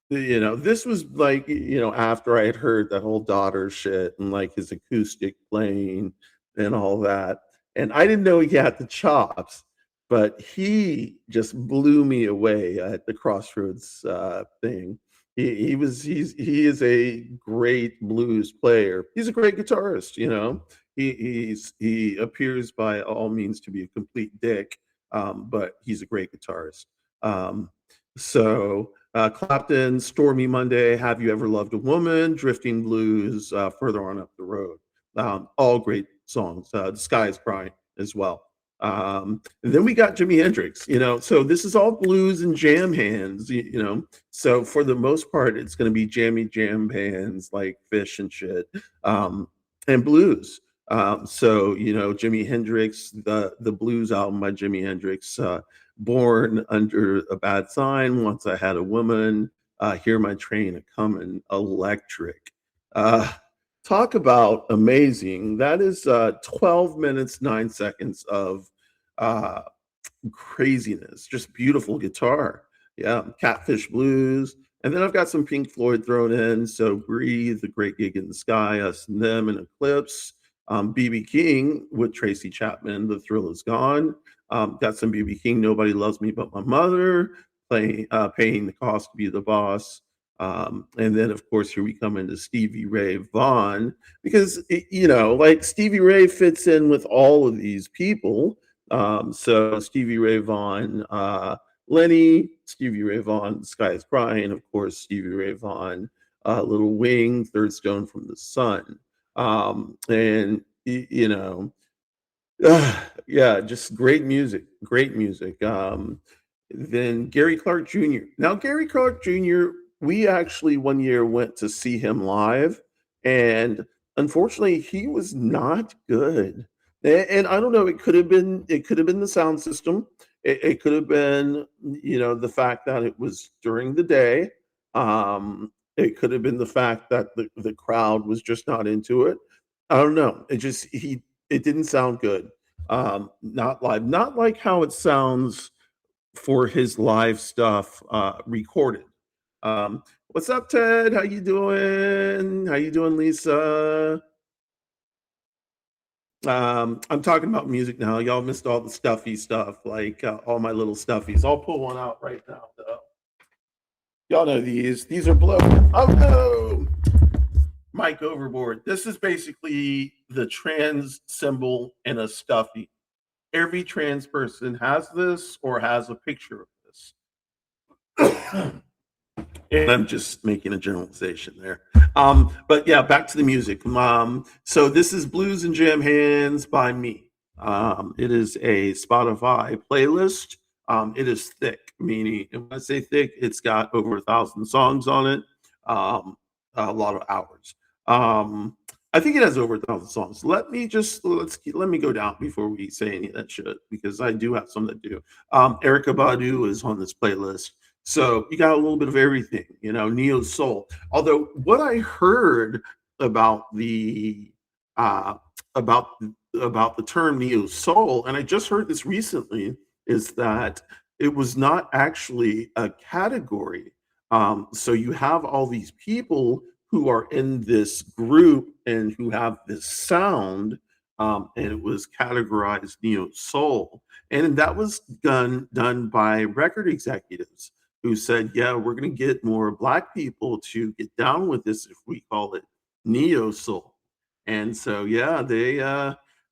you know, this was like, you know, after I had heard that whole daughter shit and like his acoustic playing and all that, and I didn't know he had the chops, but he just blew me away at the Crossroads thing. He is a great blues player. He's a great guitarist, you know. He appears by all means to be a complete dick, but he's a great guitarist. Um, Clapton, Stormy Monday, Have You Ever Loved a Woman, Drifting Blues, Further On Up the Road. All great songs. The Sky is Crying as well. And then we got Jimi Hendrix, you know. So this is all blues and jam hands, you know. So for the most part, it's going to be jammy jam hands like Fish and shit, and blues. So you know, Jimi Hendrix, the blues album by Jimi Hendrix, Born Under a Bad Sign, Once I Had a Woman, Hear My Train a Comin', Electric. Uh, Talk about amazing. That is 12 minutes, 9 seconds of uh, craziness, just beautiful guitar. Yeah, Catfish Blues. And then I've got some Pink Floyd thrown in. So Breathe, The Great Gig in the Sky, Us and Them, and Eclipse. BB King with Tracy Chapman, The Thrill Is Gone. Got some BB King, Nobody Loves Me But My Mother, Paying the Cost to Be the Boss. And then, of course, here we come into Stevie Ray Vaughan, because, like Stevie Ray fits in with all of these people. So Stevie Ray Vaughan, Lenny, Stevie Ray Vaughan, Sky is Crying, of course, Stevie Ray Vaughan, Little Wing, Third Stone from the Sun. And, yeah, just great music, great music. Then Gary Clark Jr. Now, Gary Clark Jr., we actually one year went to see him live, and unfortunately, he was not good. And I don't know, it could have been the sound system. It could have been, the fact that it was during the day. It could have been the fact that the crowd was just not into it. I don't know. It didn't sound good. Not live, not like how it sounds for his live stuff recorded. What's up, Ted? How you doing? How you doing, Lisa? I'm talking about music now. Y'all missed all the stuffy stuff, like all my little stuffies. I'll pull one out right now, though. Y'all know these. These are blow. Oh no! Mike overboard. This is basically the trans symbol in a stuffy. Every trans person has this or has a picture of this. And I'm just making a generalization there. But yeah, back to the music. So this is Blues and Jam Hands by me. It is a Spotify playlist. It is thick, meaning when I say thick, it's got over 1,000 songs on it, a lot of hours. I think it has over 1,000 songs. Let me go down before we say any of that shit, because I do have some that do. Erica Badu is on this playlist. So you got a little bit of everything, neo soul. Although what I heard about the uh, about about the term neo soul, and I just heard this recently, is that it was not actually a category. So you have all these people who are in this group and who have this sound, and it was categorized neo soul, and that was done by record executives who said, yeah, we're going to get more black people to get down with this if we call it neo soul. And so, yeah, they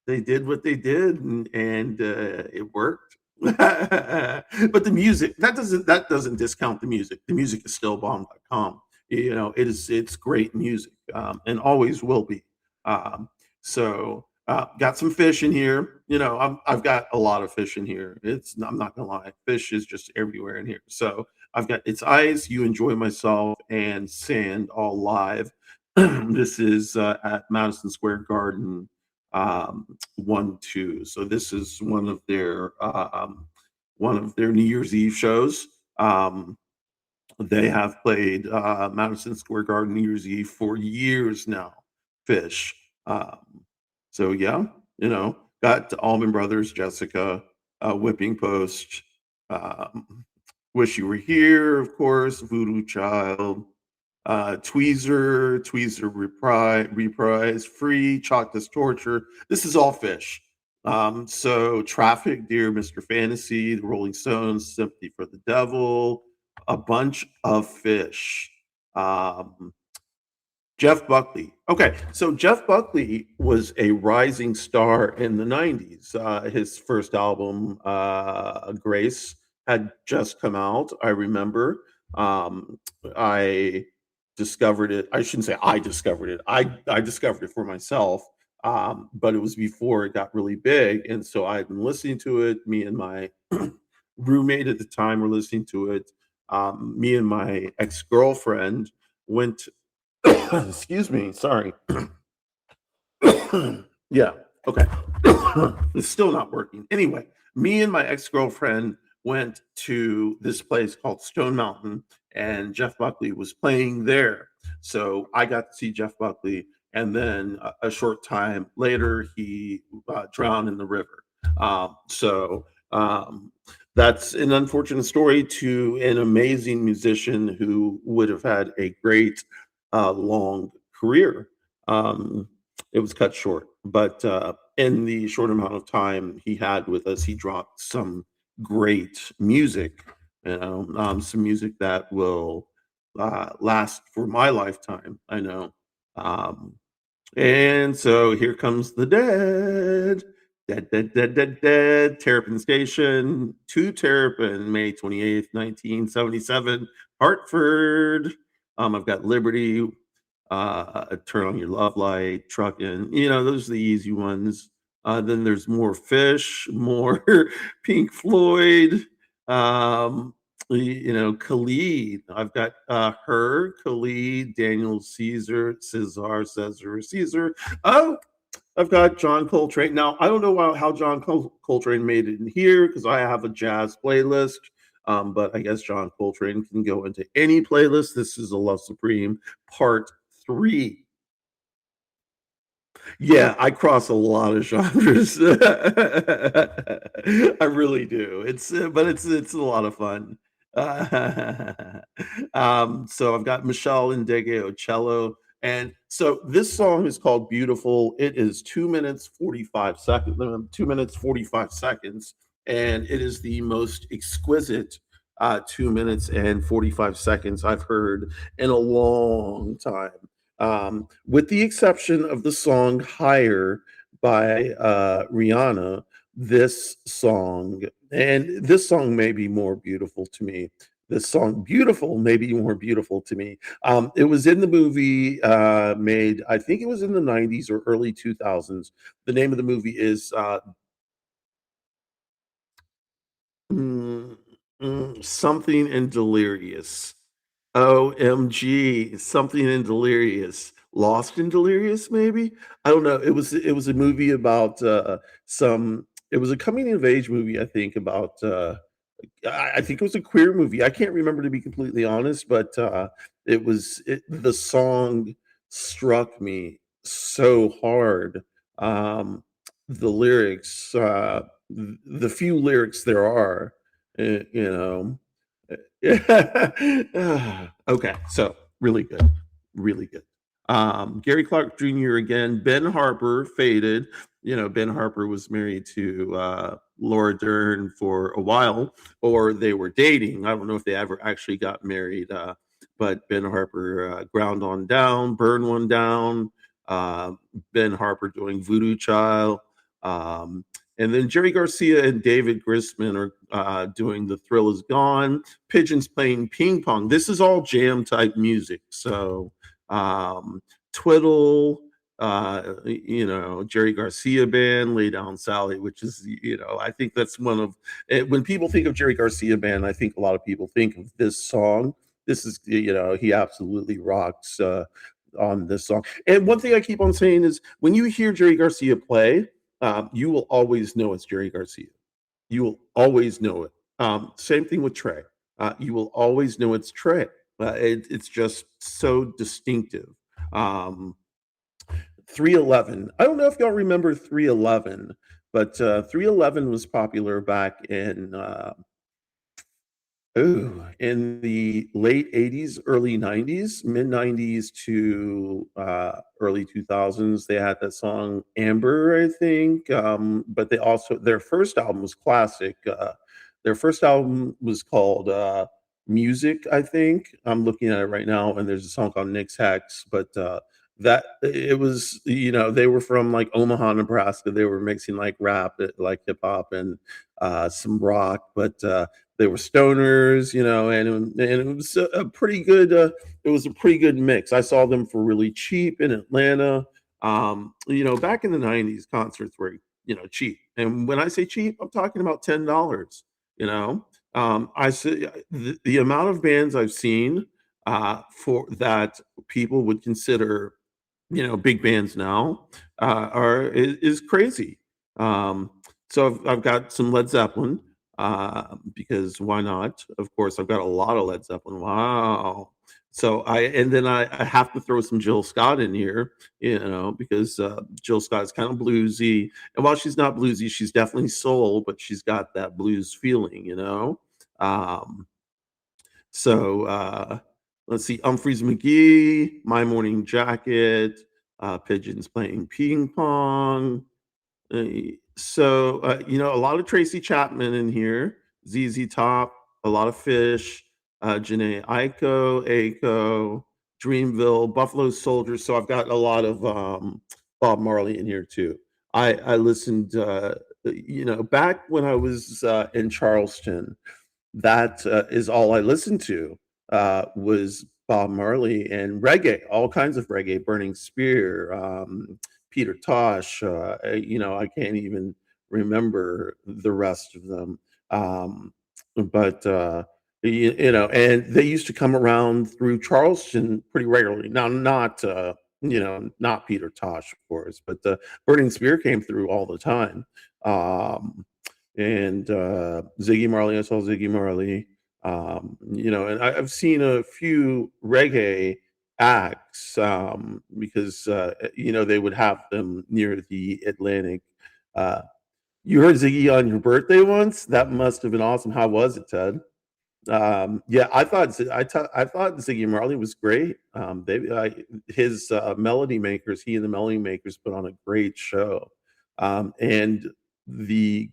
did what they did, and it worked. But the music, that doesn't discount the music. The music is still bomb.com. It's great music, and always will be. So got some fish in here. I've got a lot of fish in here. I'm not gonna lie, fish is just everywhere in here. So I've got It's Ice, You Enjoy Myself, and Sand all live. This is at Madison Square Garden, 1-2. So this is one of their New Year's Eve shows. They have played Madison Square Garden New Year's Eve for years now. Fish. So yeah, got Allman Brothers, Jessica, Whipping Post, Wish You Were Here, of course, Voodoo Child, Tweezer reprise, Free, Chalkless Torture. This is all Fish. So Traffic, Dear Mr. Fantasy, The Rolling Stones, Sympathy for the Devil, a bunch of Fish. Jeff Buckley. Okay, so Jeff Buckley was a rising star in the 90s. His first album, Grace, had just come out, I remember. I discovered it. I shouldn't say I discovered it. I discovered it for myself, but it was before it got really big. And so I'd been listening to it. Me and my roommate at the time were listening to it. Me and my ex-girlfriend went excuse me, sorry. Yeah, okay. It's still not working. Anyway, me and my ex-girlfriend went to this place called Stone Mountain, and Jeff Buckley was playing there. So I got to see Jeff Buckley, and then a short time later, he drowned in the river. So That's an unfortunate story to an amazing musician who would have had a great, long career. Um, it was cut short, but, in the short amount of time he had with us, he dropped some great music, some music that will, last for my lifetime, I know. Um and so here comes the dead. Dead, dead, dead, dead, dead. Terrapin Station to Terrapin, May 28th, 1977, Hartford. I've got Liberty, Turn on Your Love Light, Truckin'. Those are the easy ones. Then there's more Fish, more Pink Floyd. Um, Khalid. I've got her, Khalid, Daniel Caesar. Oh, I've got John Coltrane. Now, I don't know how John Coltrane made it in here because I have a jazz playlist. But I guess John Coltrane can go into any playlist. This is a Love Supreme Part 3. Yeah, I cross a lot of genres. I really do. But it's a lot of fun. So I've got Michelle Indege cello, and so this song is called "Beautiful." It is 2 minutes 45 seconds. 2 minutes 45 seconds, and it is the most exquisite 2 minutes and 45 seconds I've heard in a long time, with the exception of the song "Higher" by Rihanna. This song may be more beautiful to me. This song, "Beautiful," may be more beautiful to me. It was in the movie made, I think it was in the 90s or early 2000s. The name of the movie is Mm, Something in Delirious. OMG, Something in Delirious. Lost in Delirious, maybe? I don't know. It was a movie about some it was a coming of age movie, I think, about I think it was a queer movie. I can't remember, to be completely honest, but the song struck me so hard. Um, the lyrics, the few lyrics there are, uh, you know. Okay, so really good, really good. Gary Clark Jr. again. Ben Harper faded. Ben Harper was married to Laura Dern for a while, or they were dating. I don't know if they ever actually got married, but Ben Harper ground on down, burn one down. Uh, Ben Harper doing Voodoo Child. Um, and then Jerry Garcia and David Grisman are doing The Thrill Is Gone. Pigeons playing ping pong. This is all jam type music. So, Twiddle, Jerry Garcia band, Lay Down Sally, which is, I think that's when people think of Jerry Garcia band, I think a lot of people think of this song. This is, he absolutely rocks on this song. And one thing I keep on saying is when you hear Jerry Garcia play, you will always know it's Jerry Garcia. You will always know it. Same thing with Trey. You will always know it's Trey. It's just so distinctive. Um, 311. I don't know if y'all remember 311, but 311 was popular back in the late 80s, early 90s, mid 90s to early 2000s. They had that song Amber, I think. But their first album was classic. Their first album was called Music, I think. I'm looking at it right now, and there's a song called Nick's Hex. But that it was, they were from like Omaha, Nebraska. They were mixing like rap, like hip hop, and some rock. But they were stoners, and it was a pretty good. It was a pretty good mix. I saw them for really cheap in Atlanta. Back in the '90s, concerts were cheap, and when I say cheap, I'm talking about $10. You know, I see the amount of bands I've seen for that people would consider big bands now is crazy. Um, so I've got some Led Zeppelin because why not? Of course, I've got a lot of Led Zeppelin. Wow. So and then I have to throw some Jill Scott in here, because Jill Scott is kind of bluesy, and while she's not bluesy, she's definitely soul, but she's got that blues feeling. Um, so let's see, Humphreys McGee, My Morning Jacket, Pigeons Playing Ping Pong. A lot of Tracy Chapman in here, ZZ Top, a lot of Fish, Janae Aiko, Dreamville, Buffalo Soldiers. So I've got a lot of Bob Marley in here too. I listened, back when I was in Charleston. That is all I listened to was Bob Marley and reggae, all kinds of reggae, Burning Spear, Peter Tosh. I can't even remember the rest of them. But and they used to come around through Charleston pretty regularly. Now, not Peter Tosh, of course, but Burning Spear came through all the time. And Ziggy Marley, I saw Ziggy Marley. And I've seen a few reggae acts because they would have them near the Atlantic. Uh, you heard Ziggy on your birthday once? That must have been awesome. How was it, Ted? Yeah, I thought Ziggy Marley was great. His Melody Makers, he and the Melody Makers put on a great show. And the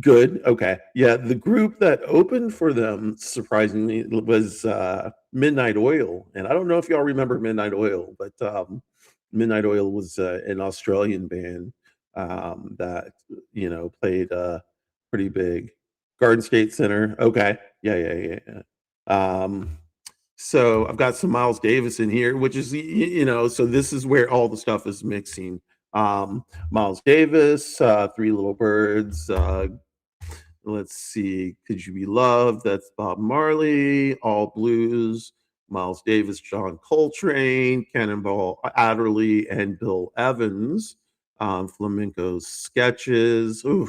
Good, okay. Yeah, the group that opened for them, surprisingly, was, Midnight Oil, and I don't know if y'all remember Midnight Oil, but, Midnight Oil was, an Australian band, that, played, pretty big. Garden State Center, okay. Yeah, yeah, yeah, yeah. So I've got some Miles Davis in here, which is, so this is where all the stuff is mixing. Miles Davis, Three Little Birds, let's see, Could You Be Loved? That's Bob Marley, All Blues, Miles Davis, John Coltrane, Cannonball Adderley, and Bill Evans. Flamenco Sketches. Ooh,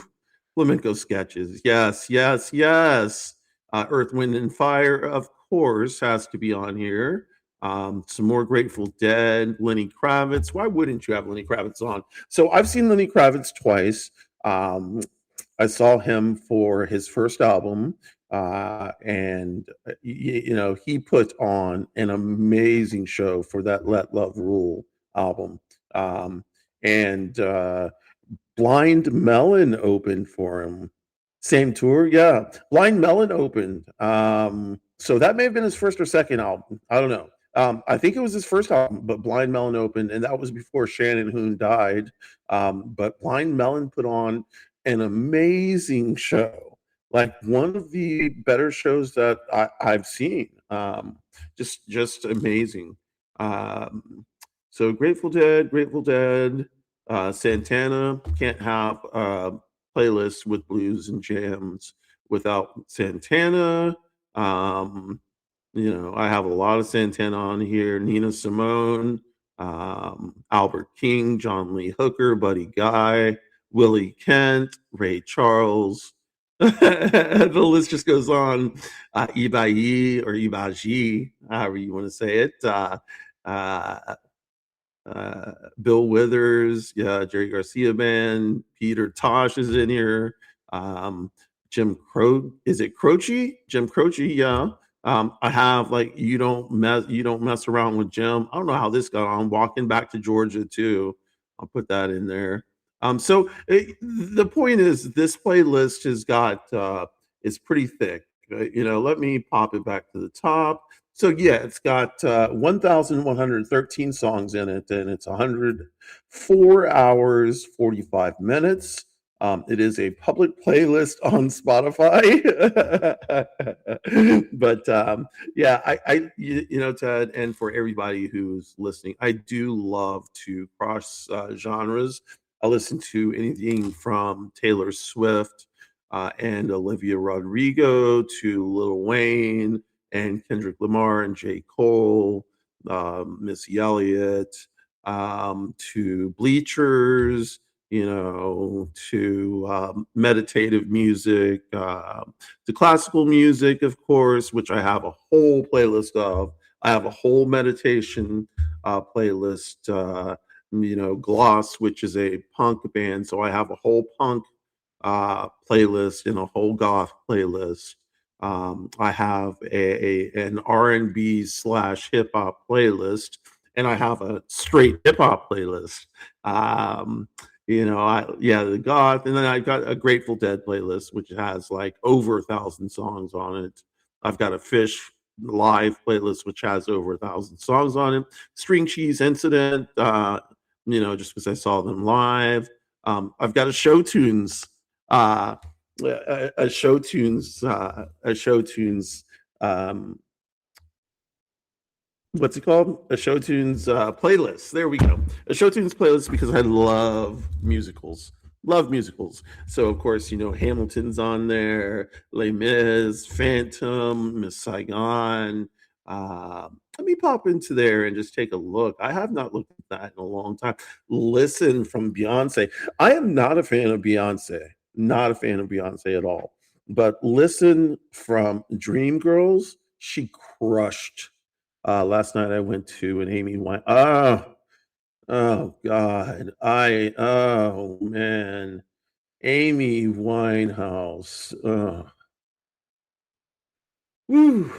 Flamenco Sketches. Yes, yes, yes. Earth, Wind, and Fire, of course, has to be on here. Some more Grateful Dead, Lenny Kravitz. Why wouldn't you have Lenny Kravitz on? So I've seen Lenny Kravitz twice. I saw him for his first album, and he put on an amazing show for that Let Love Rule album. And Blind Melon opened for him. Same tour, yeah. Blind Melon opened. So that may have been his first or second album. I don't know. I think it was his first album, but Blind Melon opened, and that was before Shannon Hoon died. But Blind Melon put on an amazing show, like one of the better shows that I've seen. Just amazing. So Grateful Dead, Santana. Can't have playlists with blues and jams without Santana. I have a lot of Santana on here. Nina Simone, Albert King, John Lee Hooker, Buddy Guy, Willie Kent, Ray Charles. The list just goes on. Ibayi or Ibaji, however you want to say it. Uh, Bill Withers, yeah, Jerry Garcia Band, Peter Tosh is in here. Jim Croce, is it Croce? Jim Croce, yeah. I have like you don't mess around with Jim. I don't know how this got on. Walking Back to Georgia too. I'll put that in there. The point is this playlist has got is pretty thick. Let me pop it back to the top. So yeah, it's got 1,113 songs in it, and it's 104 hours 45 minutes. It is a public playlist on Spotify, but yeah, Ted, and for everybody who's listening, I do love to cross genres. I listen to anything from Taylor Swift and Olivia Rodrigo to Lil Wayne and Kendrick Lamar and J. Cole, Missy Elliott, to Bleachers, to meditative music, to classical music, of course, which I have a whole playlist of. I have a whole meditation playlist. Gloss, which is a punk band, so I have a whole punk playlist and a whole goth playlist. I have an R&B slash hip hop playlist, and I have a straight hip hop playlist. Um, the goth, and then I've got a Grateful Dead playlist, which has like over 1,000 songs on it. I've got a Fish live playlist, which has over 1,000 songs on it. String Cheese Incident, just because I saw them live. I've got uh, a show tunes um, what's it called? A show tunes playlist. There we go. A show tunes playlist because I love musicals. Love musicals. So of course, Hamilton's on there, Les Mis, Phantom, Miss Saigon. Let me pop into there and just take a look. I have not looked at that in a long time. Listen from Beyonce. I am not a fan of Beyonce. Not a fan of Beyonce at all. But listen from Dreamgirls. She crushed. Last night I went to an Amy Wine. Oh God. Oh man. Amy Winehouse. Whew.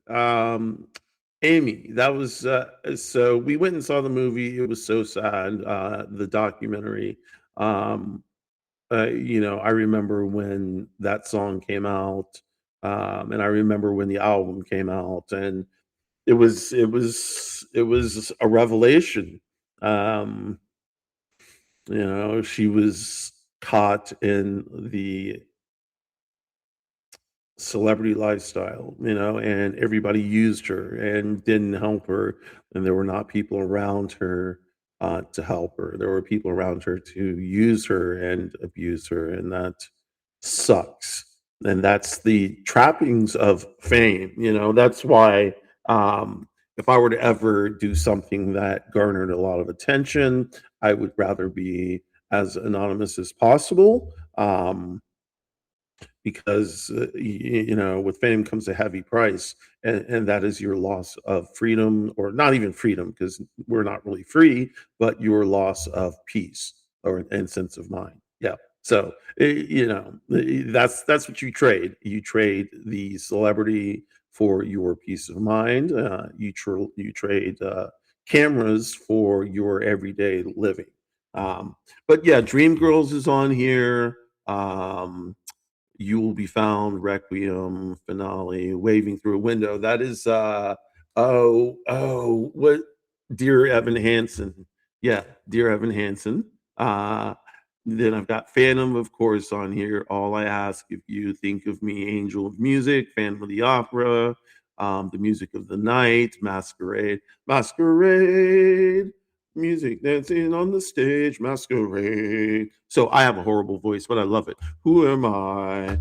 Um, Amy, that was so we went and saw the movie. It was so sad. The documentary. Um, I remember when that song came out, and I remember when the album came out, and it was a revelation. Um, she was caught in the celebrity lifestyle, and everybody used her and didn't help her, and there were not people around her to help her. There were people around her to use her and abuse her, and that sucks. And that's the trappings of fame. That's why if I were to ever do something that garnered a lot of attention, I would rather be as anonymous as possible. Because with fame comes a heavy price, and that is your loss of freedom, or not even freedom, because we're not really free, but your loss of peace or and sense of mind. Yeah. So that's what you trade the celebrity for your peace of mind. You trade cameras for your everyday living. But yeah, Dreamgirls is on here. You Will Be Found, Requiem, Finale, Waving Through a Window. That is what Dear Evan Hansen. Yeah, Dear Evan Hansen. Uh then I've got Phantom, of course, on here. All I Ask If You Think of Me, Angel of Music, Phantom of the Opera, The Music of the Night, Masquerade, music dancing on the stage, Masquerade. So I have a horrible voice, but I love it. Who Am I?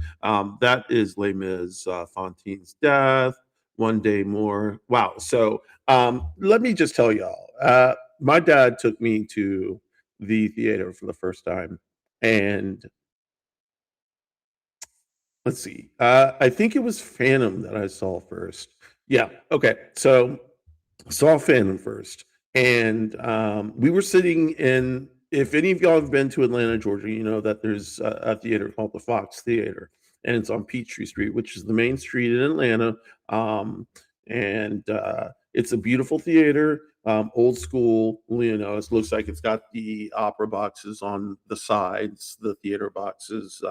That is Les Mis, Fontaine's Death, One Day More. Wow. So let me just tell y'all, my dad took me to the theater for the first time. And let's see, I think it was Phantom that I saw first. Yeah. Okay. So saw Phantom first, and we were sitting in. If any of y'all have been to Atlanta, Georgia, you know that there's a theater called the Fox Theater, and it's on Peachtree Street, which is the main street in Atlanta. And It's a beautiful theater, old school. It looks like it's got the opera boxes on the sides, the theater boxes,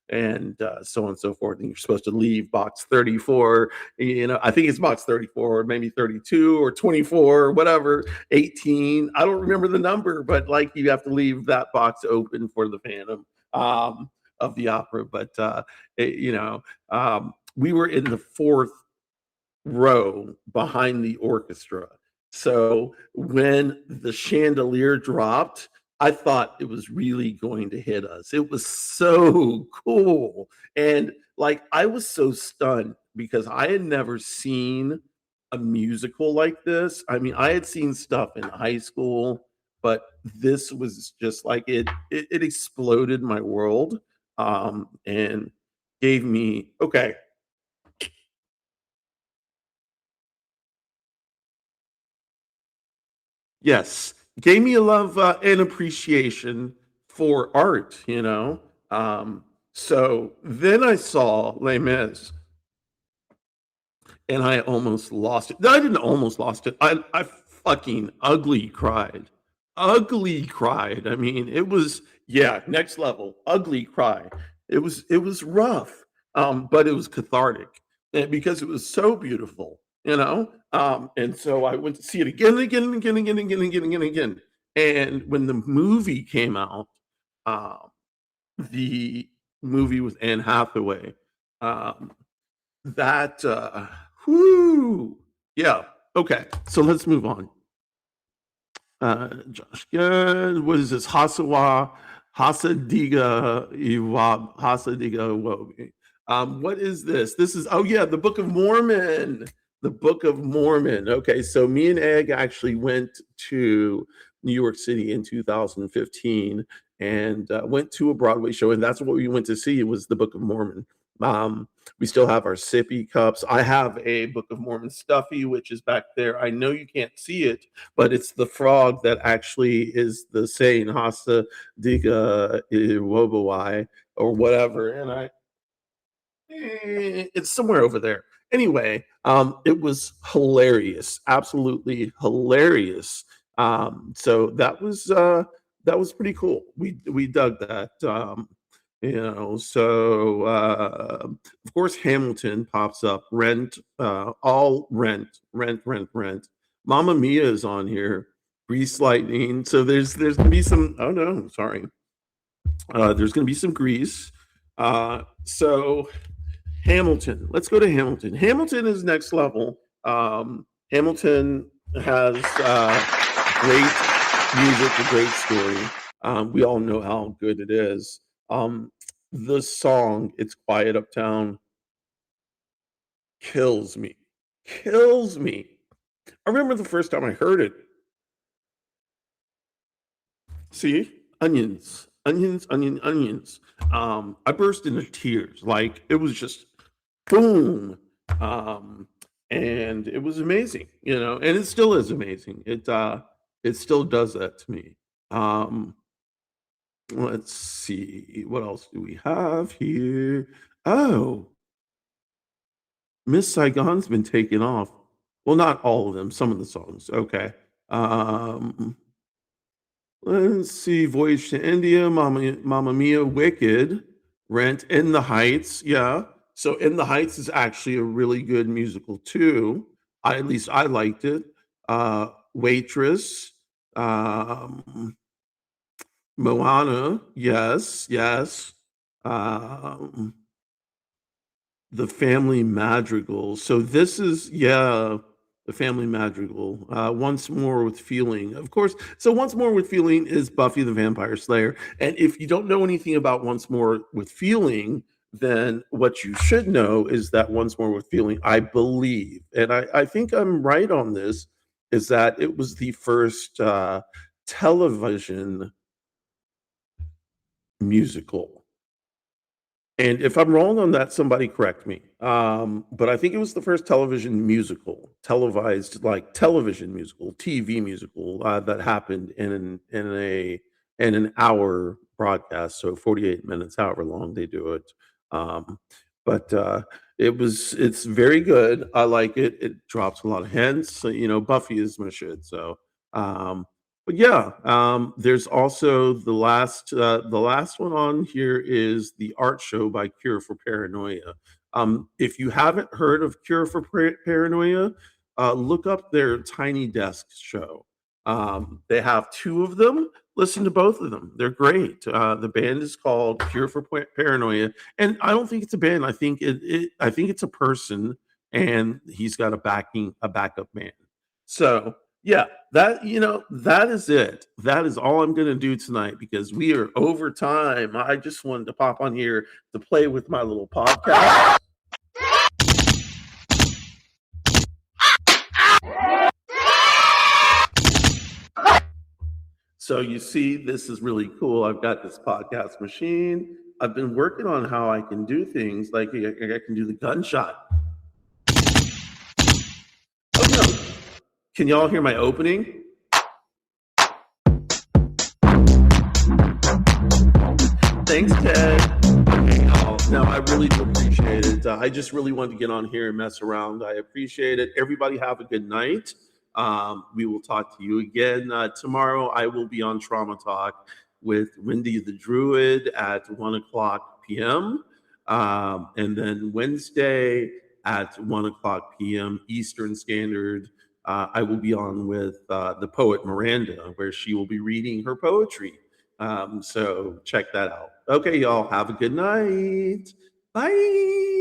and so on and so forth. And you're supposed to leave box 34. I think it's box 34 or maybe 32 or 24 or whatever, 18. I don't remember the number, but like you have to leave that box open for the Phantom of the Opera. But we were in the fourth row behind the orchestra. So when the chandelier dropped, I thought it was really going to hit us. It was so cool. And like I was so stunned because I had never seen a musical like this. I mean, I had seen stuff in high school, but this was just like it exploded my world, and gave me okay, Yes, gave me a love and appreciation for art. So then I saw Les Mis, and I almost lost it. No, I didn't almost lost it. I fucking ugly cried. Ugly cried. I mean, it was, yeah, next level. Ugly cry. It was rough. But it was cathartic, because it was so beautiful. And so I went to see it again and again and again and again and again and again and again and again. And when the movie came out, um, the movie with Anne Hathaway, um, that whoo, yeah. Okay, so let's move on. Josh Gad, what is this? Hasadiga Iwab Hasadiga Iwobi. What is this? This is, oh yeah, the Book of Mormon. The Book of Mormon. Okay, so me and Egg actually went to New York City in 2015 and went to a Broadway show, and that's what we went to see. It was the Book of Mormon. We still have our sippy cups. I have a Book of Mormon stuffy, which is back there. I know you can't see it, but it's the frog that actually is the saying Hasa Diga Wobawai or whatever. And it's somewhere over there. Anyway, it was hilarious, absolutely hilarious. So that was pretty cool. We dug that. So of course Hamilton pops up. Rent, all rent. Mamma Mia is on here. Grease Lightning. So there's gonna be some. Oh no, sorry. There's gonna be some Grease. So Hamilton. Let's go to Hamilton. Hamilton is next level. Hamilton has great music, a great story. We all know how good it is. The song "It's Quiet Uptown" kills me. Kills me. I remember the first time I heard it. See, onions. I burst into tears. Like it was just boom. And it was amazing, and it still is amazing. It still does that to me. Let's see, what else do we have here? Oh, Miss Saigon's been taken off. Well, not all of them, some of the songs. Okay. Let's see, Voyage to India, Mamma Mia, Wicked, Rent, In the Heights. Yeah. So In the Heights is actually a really good musical too. At least I liked it. Waitress, Moana, yes. Um, the Family Madrigal. So this is, yeah, the Family Madrigal. Once More with Feeling, of course. So Once More with Feeling is Buffy the Vampire Slayer. And if you don't know anything about Once More with Feeling, then what you should know is that Once More with Feeling, I believe, and I think I'm right on this, is that it was the first television musical. And if I'm wrong on that, somebody correct me. But I think it was the first television musical, televised, like television musical, TV musical, that happened in an hour broadcast, so 48 minutes, however long they do it. But it's very good. I like it. It drops a lot of hints. So, Buffy is my shit. So but yeah, there's also the last one on here is the art show by Cure for Paranoia. If you haven't heard of Cure for Paranoia, look up their Tiny Desk show. They have two of them. Listen to both of them. They're great. The band is called Cure for Paranoia, and I don't think it's a band. I think it's a person, and he's got a backup band. So yeah, that is it. That is all I'm going to do tonight because we are over time. I just wanted to pop on here to play with my little podcast. So you see, this is really cool. I've got this podcast machine. I've been working on how I can do things like I can do the gunshot. Oh no. Can y'all hear my opening? thanks, Ted. Okay, y'all. No, I really do appreciate it. I just really wanted to get on here and mess around. I appreciate it. Everybody have a good night. We will talk to you again tomorrow. I will be on Trauma Talk with Wendy the Druid at 1 o'clock p.m. And then Wednesday at 1 o'clock p.m. Eastern Standard, I will be on with the poet Miranda, where she will be reading her poetry. So check that out. Okay, y'all, have a good night. Bye.